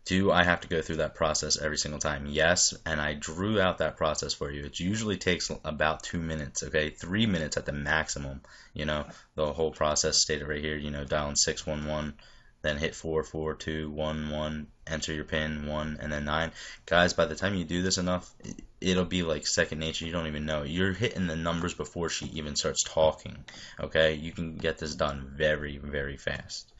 Do I have to go through that process every single time? Yes, and I drew out that process for you. It usually takes about 2 minutes, okay? 3 minutes at the maximum. The whole process stated right here, dialing 611, then hit 44211, enter your PIN, 1, and then 9. Guys, by the time you do this enough, it'll be like second nature. You don't even know. You're hitting the numbers before she even starts talking, okay? You can get this done very, very fast.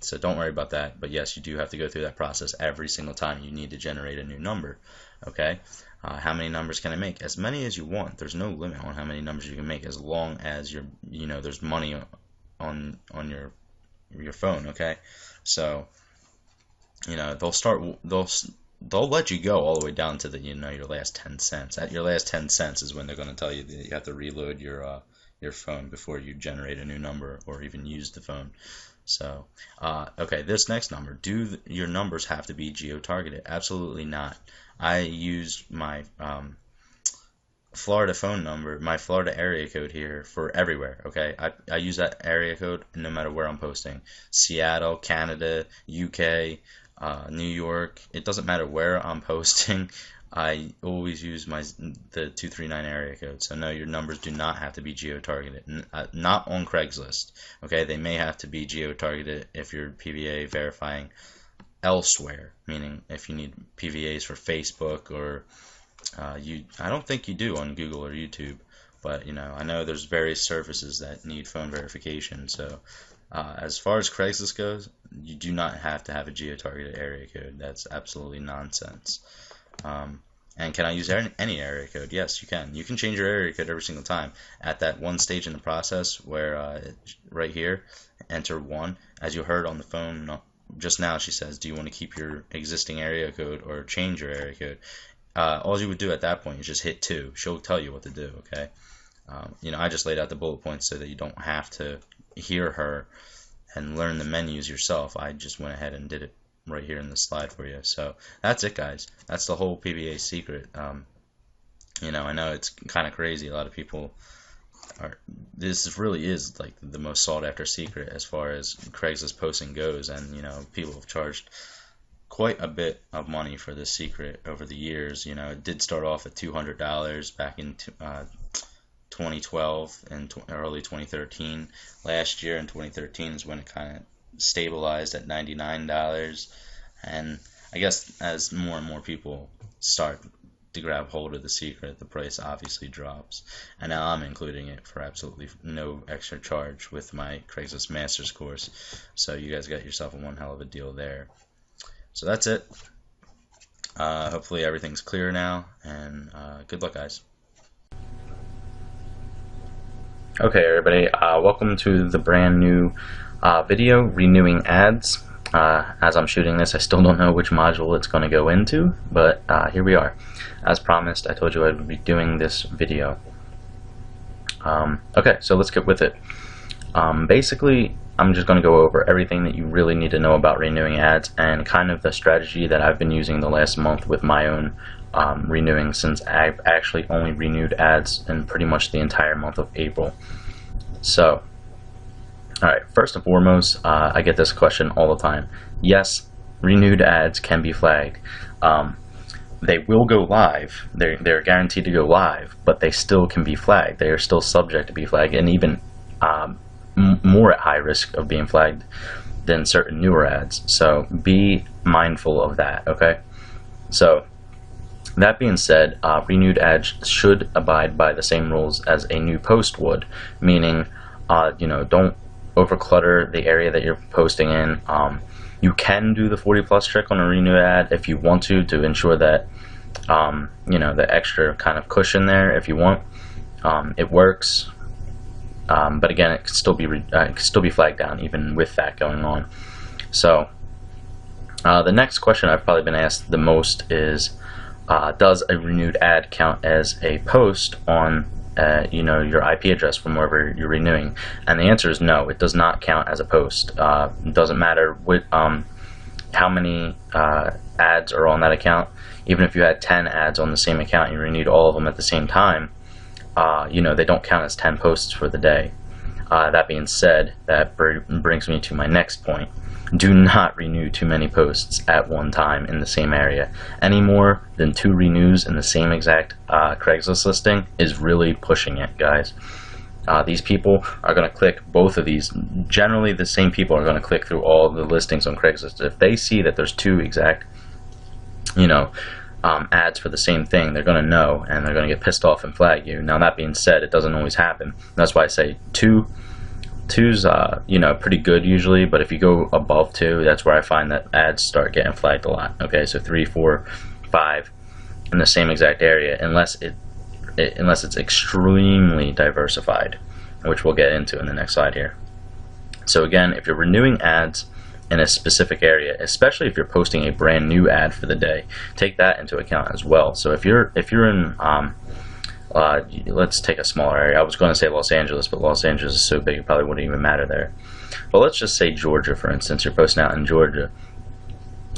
So don't worry about that. But yes, you do have to go through that process every single time you need to generate a new number, okay? How many numbers can I make? As many as you want. There's no limit on how many numbers you can make, as long as there's money on your phone, okay? So they'll they'll let you go all the way down to the your last 10 cents. At your last 10 cents is when they're going to tell you that you have to reload your phone before you generate a new number or even use the phone. So, okay, this next number, do your numbers have to be geo-targeted? Absolutely not. I use my Florida phone number, my Florida area code here for everywhere, okay? I use that area code no matter where I'm posting. Seattle, Canada, UK, New York, it doesn't matter where I'm posting. I always use the 239 area code. So no, your numbers do not have to be geo-targeted. Not on Craigslist, okay? They may have to be geo-targeted if you're PVA verifying elsewhere, meaning if you need PVAs for Facebook or I don't think you do on Google or YouTube, but I know there's various services that need phone verification. So as far as Craigslist goes, you do not have to have a geo-targeted area code. That's absolutely nonsense. And can I use any area code? Yes, you can. You can change your area code every single time. At that one stage in the process where right here, enter 1, as you heard on the phone just now, she says, do you want to keep your existing area code or change your area code? All you would do at that point is just hit 2. She'll tell you what to do, okay? I just laid out the bullet points so that you don't have to hear her and learn the menus yourself. I just went ahead and did it right here in the slide for you. So that's it, guys. That's the whole PVA secret. I know it's kind of crazy. A lot of people this really is like the most sought after secret as far as Craigslist posting goes, and people have charged quite a bit of money for this secret over the years. It did start off at $200 back in 2012 and early 2013. Last year in 2013 is when it kind of stabilized at $99, and I guess as more and more people start to grab hold of the secret, the price obviously drops, and now I'm including it for absolutely no extra charge with my Craigslist Masters course, so you guys got yourself a one hell of a deal there. So that's it. Hopefully everything's clear now, and good luck, guys. Okay, everybody, welcome to the brand new video, renewing ads. As I'm shooting this, I still don't know which module it's going to go into, but here we are. As promised, I told you I'd be doing this video. Okay, so let's get with it. Basically, I'm just going to go over everything that you really need to know about renewing ads and kind of the strategy that I've been using the last month with my own renewing, since I've actually only renewed ads in pretty much the entire month of April. So, alright, first and foremost, I get this question all the time. Yes, renewed ads can be flagged. They will go live. They're guaranteed to go live, but they still can be flagged. They are still subject to be flagged, and even more at high risk of being flagged than certain newer ads. So be mindful of that, okay? So that being said, renewed ads should abide by the same rules as a new post would, meaning don't overclutter the area that you're posting in. You can do the 40+ trick on a renew ad if you want to ensure that the extra kind of cushion there if you want. It works. But again, it could still be flagged down even with that going on. So the next question I've probably been asked the most is, does a renewed ad count as a post on your IP address from wherever you're renewing? And the answer is no, it does not count as a post. It doesn't matter what how many ads are on that account. Even if you had 10 ads on the same account and you renewed all of them at the same time, they don't count as 10 posts for the day. That being said, that brings me to my next point. Do not renew too many posts at one time in the same area. Any more than 2 renews in the same exact Craigslist listing is really pushing it, guys. These people are going to click both of these. Generally, the same people are going to click through all the listings on Craigslist. If they see that there's 2 exact, ads for the same thing, they're going to know, and they're going to get pissed off and flag you. Now, that being said, it doesn't always happen. That's why I say 2's pretty good usually, but if you go above 2, that's where I find that ads start getting flagged a lot. Okay, so 3, 4, 5 in the same exact area, unless it's extremely diversified, which we'll get into in the next slide here. So again, if you're renewing ads in a specific area, especially if you're posting a brand new ad for the day. Take that into account as well. So if you're in let's take a smaller area. I was going to say Los Angeles, but Los Angeles is so big it probably wouldn't even matter there. But let's just say Georgia, for instance. You're posting out in Georgia,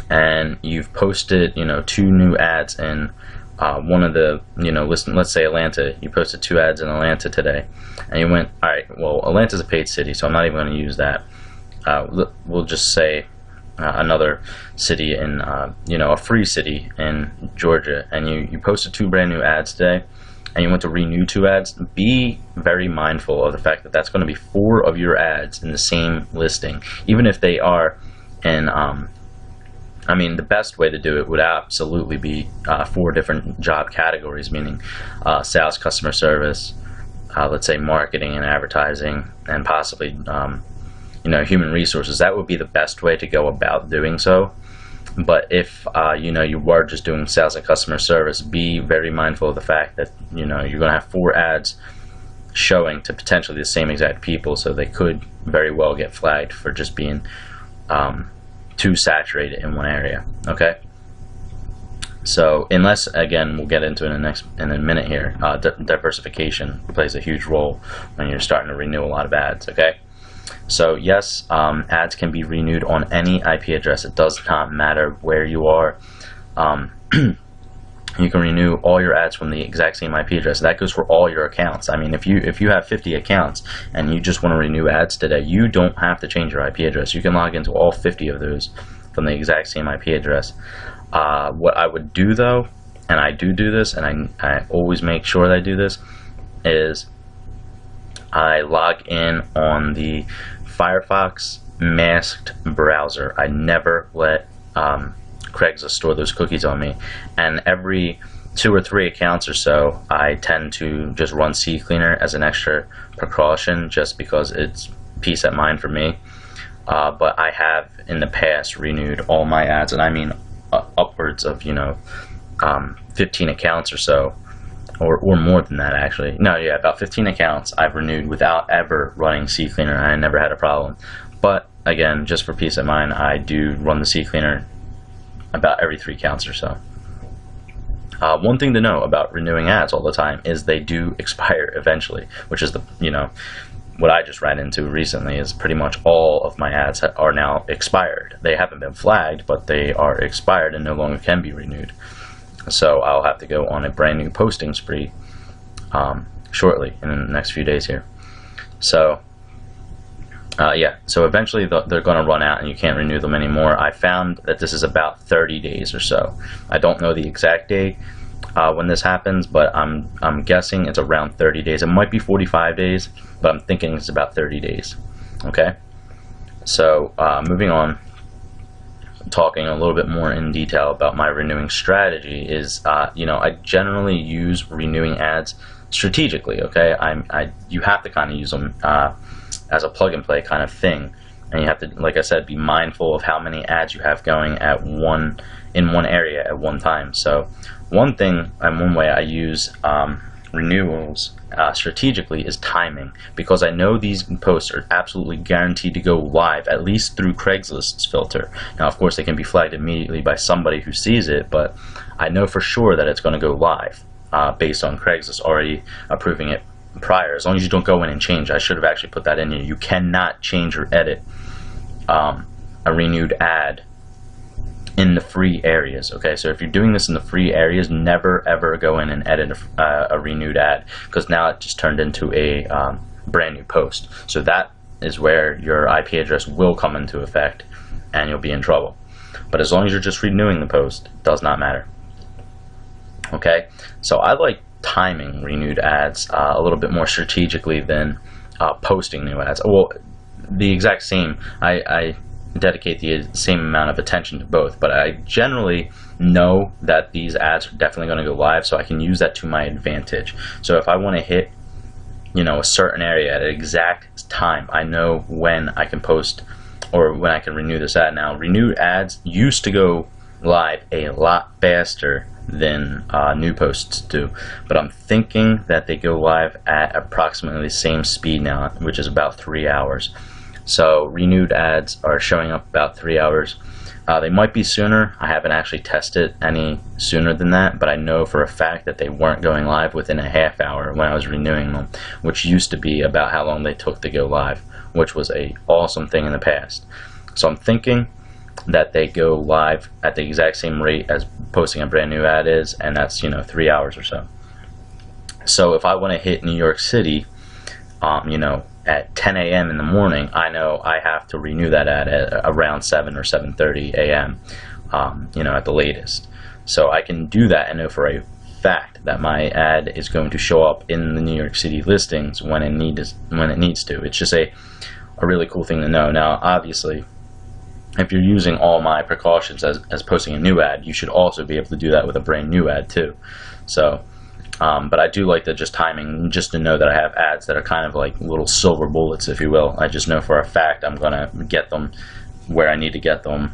and you've posted 2 new ads in one of the, let's say Atlanta. You posted 2 ads in Atlanta today, and you went, all right, well, Atlanta's a paid city, so I'm not even going to use that. We'll just say another city in, a free city in Georgia, and you posted 2 brand new ads today, and you want to renew 2 ads. Be very mindful of the fact that that's going to be 4 of your ads in the same listing, even if they are in, the best way to do it would absolutely be 4 different job categories, meaning sales, customer service, let's say marketing and advertising, and possibly human resources. That would be the best way to go about doing so. But if you were just doing sales and customer service, be very mindful of the fact that you're going to have 4 ads showing to potentially the same exact people, so they could very well get flagged for just being too saturated in one area. Okay, so unless, again, we'll get into it in a minute here, diversification plays a huge role when you're starting to renew a lot of ads. Okay, so yes, ads can be renewed on any IP address. It does not matter where you are. You can renew all your ads from the exact same IP address. That goes for all your accounts. I mean, if you have 50 accounts and you just want to renew ads today, you don't have to change your IP address. You can log into all 50 of those from the exact same IP address. What I would do, though, and I do this, and I always make sure that I do this, is I log in on the Firefox masked browser. I never let Qzx store those cookies on me, and every 2 or 3 accounts or so I tend to just run CCleaner as an extra precaution, just because it's peace of mind for me. But I have in the past renewed all my ads, and I mean upwards of 15 accounts or so, or more than that, actually. No, yeah, about 15 accounts I've renewed without ever running CCleaner, and I never had a problem. But again, just for peace of mind, I do run the CCleaner about every 3 accounts or so. One thing to know about renewing ads all the time is they do expire eventually, which is what I just ran into recently. Is pretty much all of my ads are now expired. They haven't been flagged, but they are expired and no longer can be renewed. So I'll have to go on a brand new posting spree shortly in the next few days here. So so eventually they're going to run out and you can't renew them anymore. I found that this is about 30 days or so. I don't know the exact date when this happens, but I'm guessing it's around 30 days. It might be 45 days, but I'm thinking it's about 30 days. Okay, so moving on, talking a little bit more in detail about my renewing strategy is, I generally use renewing ads strategically. Okay, you have to kind of use them as a plug and play kind of thing, and you have to, like I said, be mindful of how many ads you have going in one area at one time. So one thing and one way I use renewals strategically is timing, because I know these posts are absolutely guaranteed to go live, at least through Craigslist's filter. Now, of course, they can be flagged immediately by somebody who sees it, but I know for sure that it's going to go live based on Craigslist already approving it prior, as long as you don't go in and change. I should have actually put that in here. You cannot change or edit a renewed ad in the free areas. Okay, so if you're doing this in the free areas, never ever go in and edit a renewed ad, because now it just turned into a brand new post. So that is where your IP address will come into effect and you'll be in trouble. But as long as you're just renewing the post, it does not matter. Okay, so I like timing renewed ads a little bit more strategically than posting new ads. Well, the exact same. I dedicate the same amount of attention to both, but I generally know that these ads are definitely going to go live, so I can use that to my advantage. So if I want to hit a certain area at an exact time, I know when I can post or when I can renew this ad. Now, renewed ads used to go live a lot faster than new posts do, but I'm thinking that they go live at approximately the same speed now, which is about 3 hours. So renewed ads are showing up about 3 hours. They might be sooner. I haven't actually tested any sooner than that, but I know for a fact that they weren't going live within a half hour when I was renewing them, which used to be about how long they took to go live, which was a awesome thing in the past. So I'm thinking that they go live at the exact same rate as posting a brand new ad is, and that's 3 hours or so. So if I want to hit New York City, at 10 a.m. in the morning, I know I have to renew that ad at around 7 or 7:30 a.m. At the latest. So I can do that and know for a fact that my ad is going to show up in the New York City listings when it needs to. It's just a really cool thing to know. Now, obviously, if you're using all my precautions as posting a new ad, you should also be able to do that with a brand new ad too. So. But I do like the just timing, just to know that I have ads that are kind of like little silver bullets, if you will. I just know for a fact I'm going to get them where I need to get them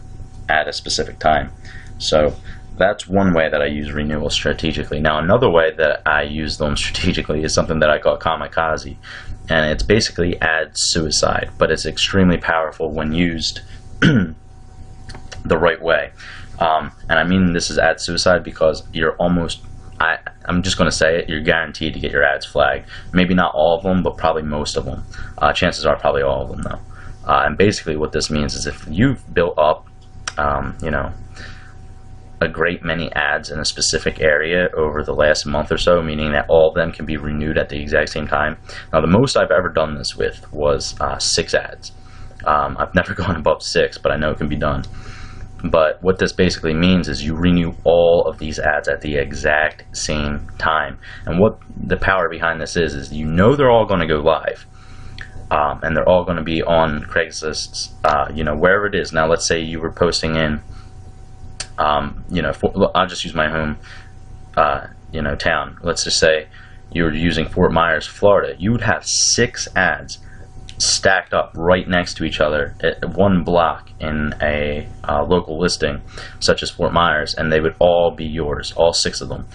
at a specific time. So that's one way that I use renewals strategically. Now, another way that I use them strategically is something that I call kamikaze. And it's basically ad suicide, but it's extremely powerful when used the right way. And I mean this is ad suicide because you're I'm just going to say it, you're guaranteed to get your ads flagged. Maybe not all of them, but probably most of them. Chances are probably all of them, though. And basically what this means is if you've built up, a great many ads in a specific area over the last month or so, meaning that all of them can be renewed at the exact same time. Now, the most I've ever done this with was 6 ads. I've never gone above 6, but I know it can be done. But what this basically means is you renew all of these ads at the exact same time. And what the power behind this is they're all going to go live. And they're all going to be on Craigslist, wherever it is. Now, let's say you were posting in, I'll just use my home, town. Let's just say you were using Fort Myers, Florida. You would have 6 ads stacked up right next to each other at one block in a local listing such as Fort Myers, and they would all be yours, all 6 of them,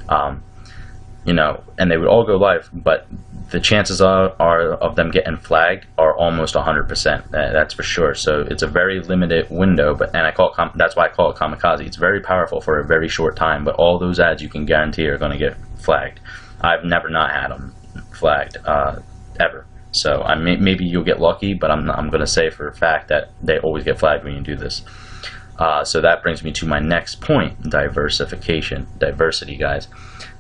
and they would all go live, but the chances are of them getting flagged are almost 100%. That's for sure. So it's a very limited window, that's why I call it kamikaze. It's very powerful for a very short time, but all those ads you can guarantee are going to get flagged. I've never not had them flagged ever. So maybe you'll get lucky, but I'm going to say for a fact that they always get flagged when you do this. So that brings me to my next point: diversification, diversity, guys.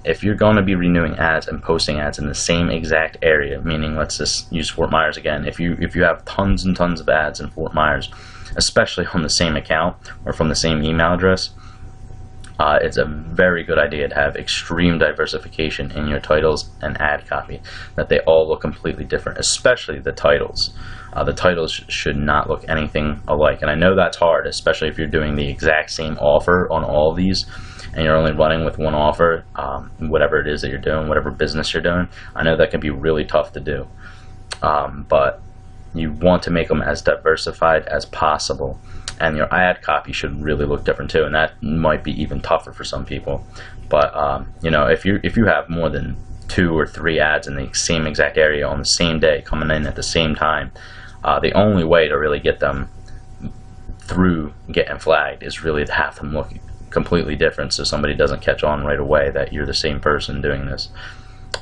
If you're going to be renewing ads and posting ads in the same exact area, meaning let's just use Fort Myers again. If you have tons and tons of ads in Fort Myers, especially on the same account or from the same email address, it's a very good idea to have extreme diversification in your titles and ad copy, that they all look completely different, especially the titles. The titles should not look anything alike, and I know that's hard, especially if you're doing the exact same offer on all of these and you're only running with one offer, whatever it is that you're doing, whatever business you're doing. I know that can be really tough to do, but you want to make them as diversified as possible. And your ad copy should really look different too, and that might be even tougher for some people. But if you have more than 2 or 3 ads in the same exact area on the same day coming in at the same time, the only way to really get them through getting flagged is really to have them look completely different, so somebody doesn't catch on right away that you're the same person doing this.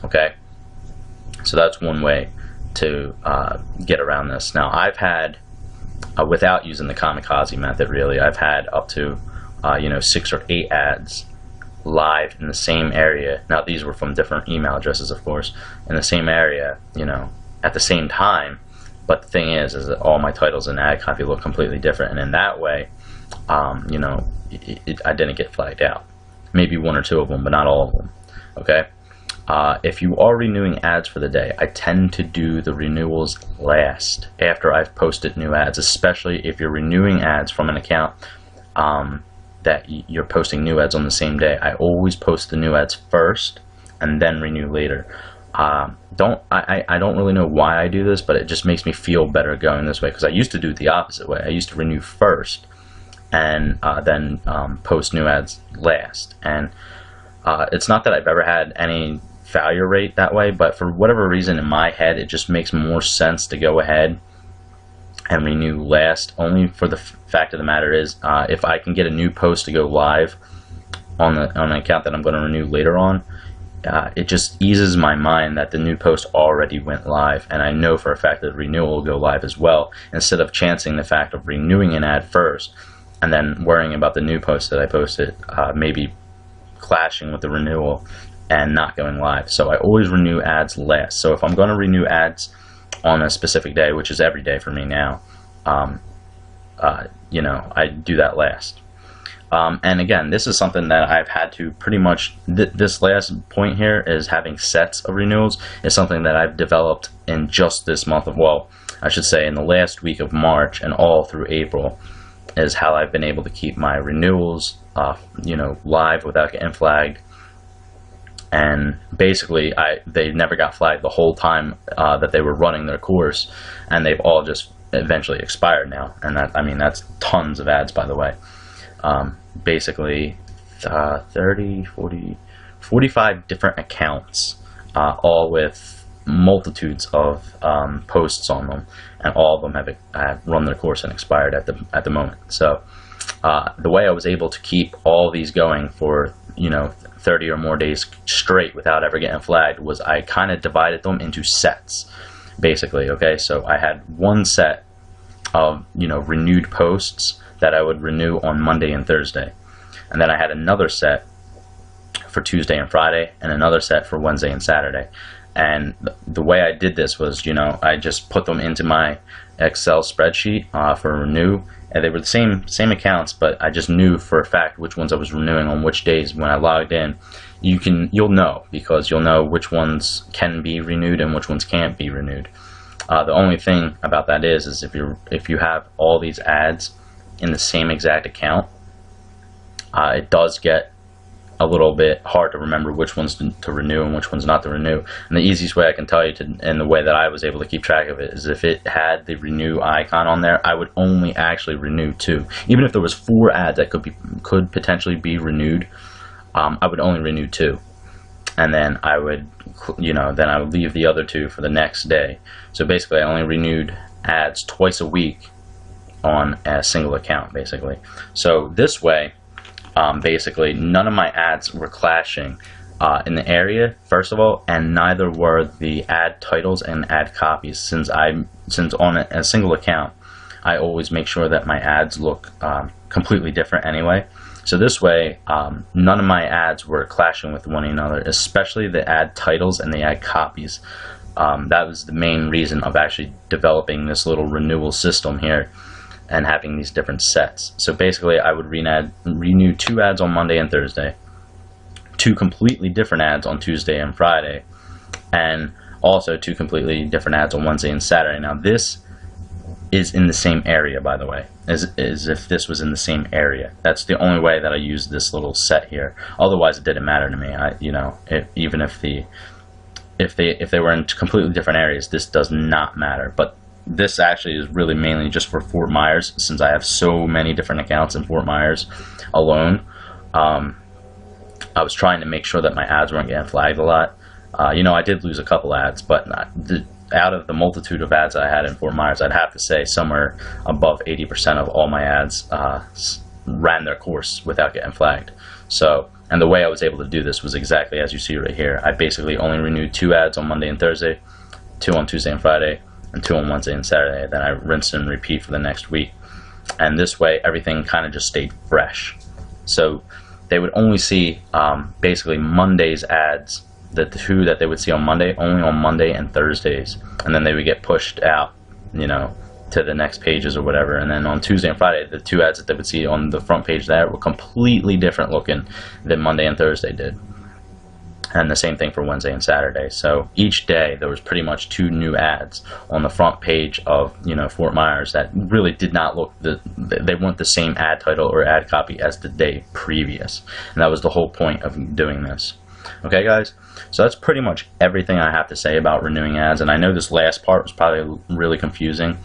Okay, so that's one way to get around this. Now, I've had without using the kamikaze method, really, I've had up to 6 or 8 ads live in the same area. Now, these were from different email addresses, of course, in the same area, at the same time. But the thing is that all my titles and ad copy look completely different, and in that way, I didn't get flagged out. Maybe 1 or 2 of them, but not all of them. Okay. If you are renewing ads for the day, I tend to do the renewals last after I've posted new ads, especially if you're renewing ads from an account that you're posting new ads on the same day. I always post the new ads first and then renew later. I don't really know why I do this, but it just makes me feel better going this way, because I used to do it the opposite way. I used to renew first and then post new ads last. And it's not that I've ever had any failure rate that way, but for whatever reason in my head, it just makes more sense to go ahead and renew last, only for the fact of the matter is, if I can get a new post to go live on an account that I'm going to renew later on, it just eases my mind that the new post already went live, and I know for a fact that the renewal will go live as well, instead of chancing the fact of renewing an ad first and then worrying about the new post that I posted maybe clashing with the renewal and not going live. So I always renew ads last. So if I'm going to renew ads on a specific day, which is every day for me now, you know, I do that last. And again, this is something that I've had to pretty much, this last point here is having sets of renewals is something that I've developed in just this month of, well, I should say in the last week of March and all through April, is how I've been able to keep my renewals, you know, live without getting flagged. And basically, they never got flagged the whole time that they were running their course, and they've all just eventually expired now. And that, I mean, that's tons of ads, by the way. Basically 30, 40, 45 different accounts, all with multitudes of posts on them, and all of them have run their course and expired at the moment. So the way I was able to keep all these going for, you know, 30 or more days straight without ever getting flagged was I kind of divided them into sets, basically. Okay, so I had one set of, you know, renewed posts that I would renew on Monday and Thursday. And then I had another set for Tuesday and Friday, and another set for Wednesday and Saturday. And the way I did this was, you know, I just put them into my Excel spreadsheet for renew, and they were the same accounts, but I just knew for a fact which ones I was renewing on which days. When I logged in, you'll know, because you'll know which ones can be renewed and which ones can't be renewed. The only thing about that is if you have all these ads in the same exact account, it does get a little bit hard to remember which ones to renew and which ones not to renew. And the easiest way I can tell you and the way that I was able to keep track of it is if it had the renew icon on there, I would only actually renew 2. Even if there was 4 ads that could potentially be renewed, I would only renew 2. And then I would, you know, then I would leave the other 2 for the next day. So basically I only renewed ads twice a week on a single account, basically. So this way, basically none of my ads were clashing in the area, first of all, and neither were the ad titles and ad copies, since on a single account I always make sure that my ads look completely different anyway. So this way, none of my ads were clashing with one another, especially the ad titles and the ad copies. That was the main reason of actually developing this little renewal system here and having these different sets. So basically I would renew 2 ads on Monday and Thursday, 2 completely different ads on Tuesday and Friday, and also 2 completely different ads on Wednesday and Saturday. Now this is in the same area, by the way, as if this was in the same area. That's the only way that I use this little set here. Otherwise it didn't matter to me. You know, even if they were in completely different areas, this does not matter. But this actually is really mainly just for Fort Myers, since I have so many different accounts in Fort Myers alone. I was trying to make sure that my ads weren't getting flagged a lot. You know, I did lose a couple ads, but out of the multitude of ads I had in Fort Myers, I'd have to say somewhere above 80% of all my ads ran their course without getting flagged. So, and the way I was able to do this was exactly as you see right here. I basically only renewed 2 ads on Monday and Thursday, 2 on Tuesday and Friday, and 2 on Wednesday and Saturday. Then I rinse and repeat for the next week. And this way, everything kind of just stayed fresh. So they would only see basically Monday's ads, the 2 that they would see on Monday, only on Monday and Thursdays. And then they would get pushed out, you know, to the next pages or whatever. And then on Tuesday and Friday, the 2 ads that they would see on the front page there were completely different looking than Monday and Thursday did. And the same thing for Wednesday and Saturday. So each day there was pretty much 2 new ads on the front page of, you know, Fort Myers that really did not look, they weren't the same ad title or ad copy as the day previous. And that was the whole point of doing this. Okay, guys? So that's pretty much everything I have to say about renewing ads. And I know this last part was probably really confusing.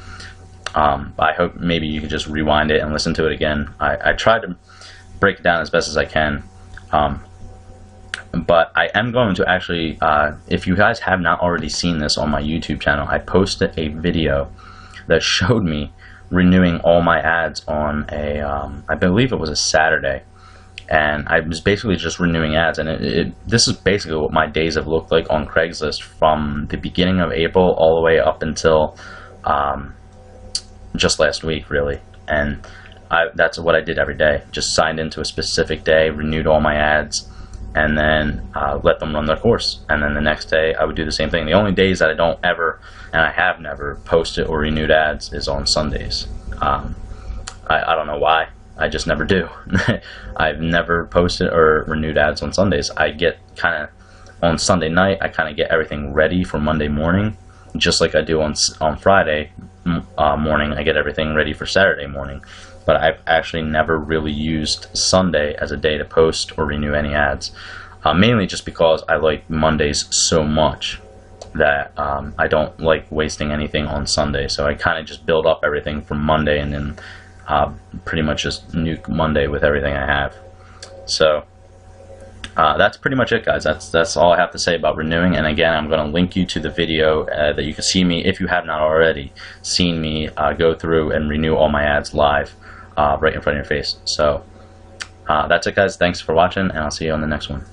I hope maybe you could just rewind it and listen to it again. I tried to break it down as best as I can. But I am going to actually, if you guys have not already seen this on my YouTube channel, I posted a video that showed me renewing all my ads on a, I believe it was a Saturday. And I was basically just renewing ads, and this is basically what my days have looked like on Craigslist from the beginning of April all the way up until just last week, really. And that's what I did every day. Just signed into a specific day, renewed all my ads, and then let them run their course. And then the next day, I would do the same thing. The only days that I don't ever, and I have never, posted or renewed ads is on Sundays. I don't know why. I just never do. I've never posted or renewed ads on Sundays. I get kind of, on Sunday night, I kind of get everything ready for Monday morning, just like I do on Friday morning. I get everything ready for Saturday morning. But I've actually never really used Sunday as a day to post or renew any ads. Mainly just because I like Mondays so much that I don't like wasting anything on Sunday. So I kind of just build up everything from Monday and then pretty much just nuke Monday with everything I have. So that's pretty much it, guys. That's all I have to say about renewing. And again, I'm going to link you to the video that you can see me, if you have not already seen me go through and renew all my ads live right in front of your face. So that's it, guys. Thanks for watching, and I'll see you on the next one.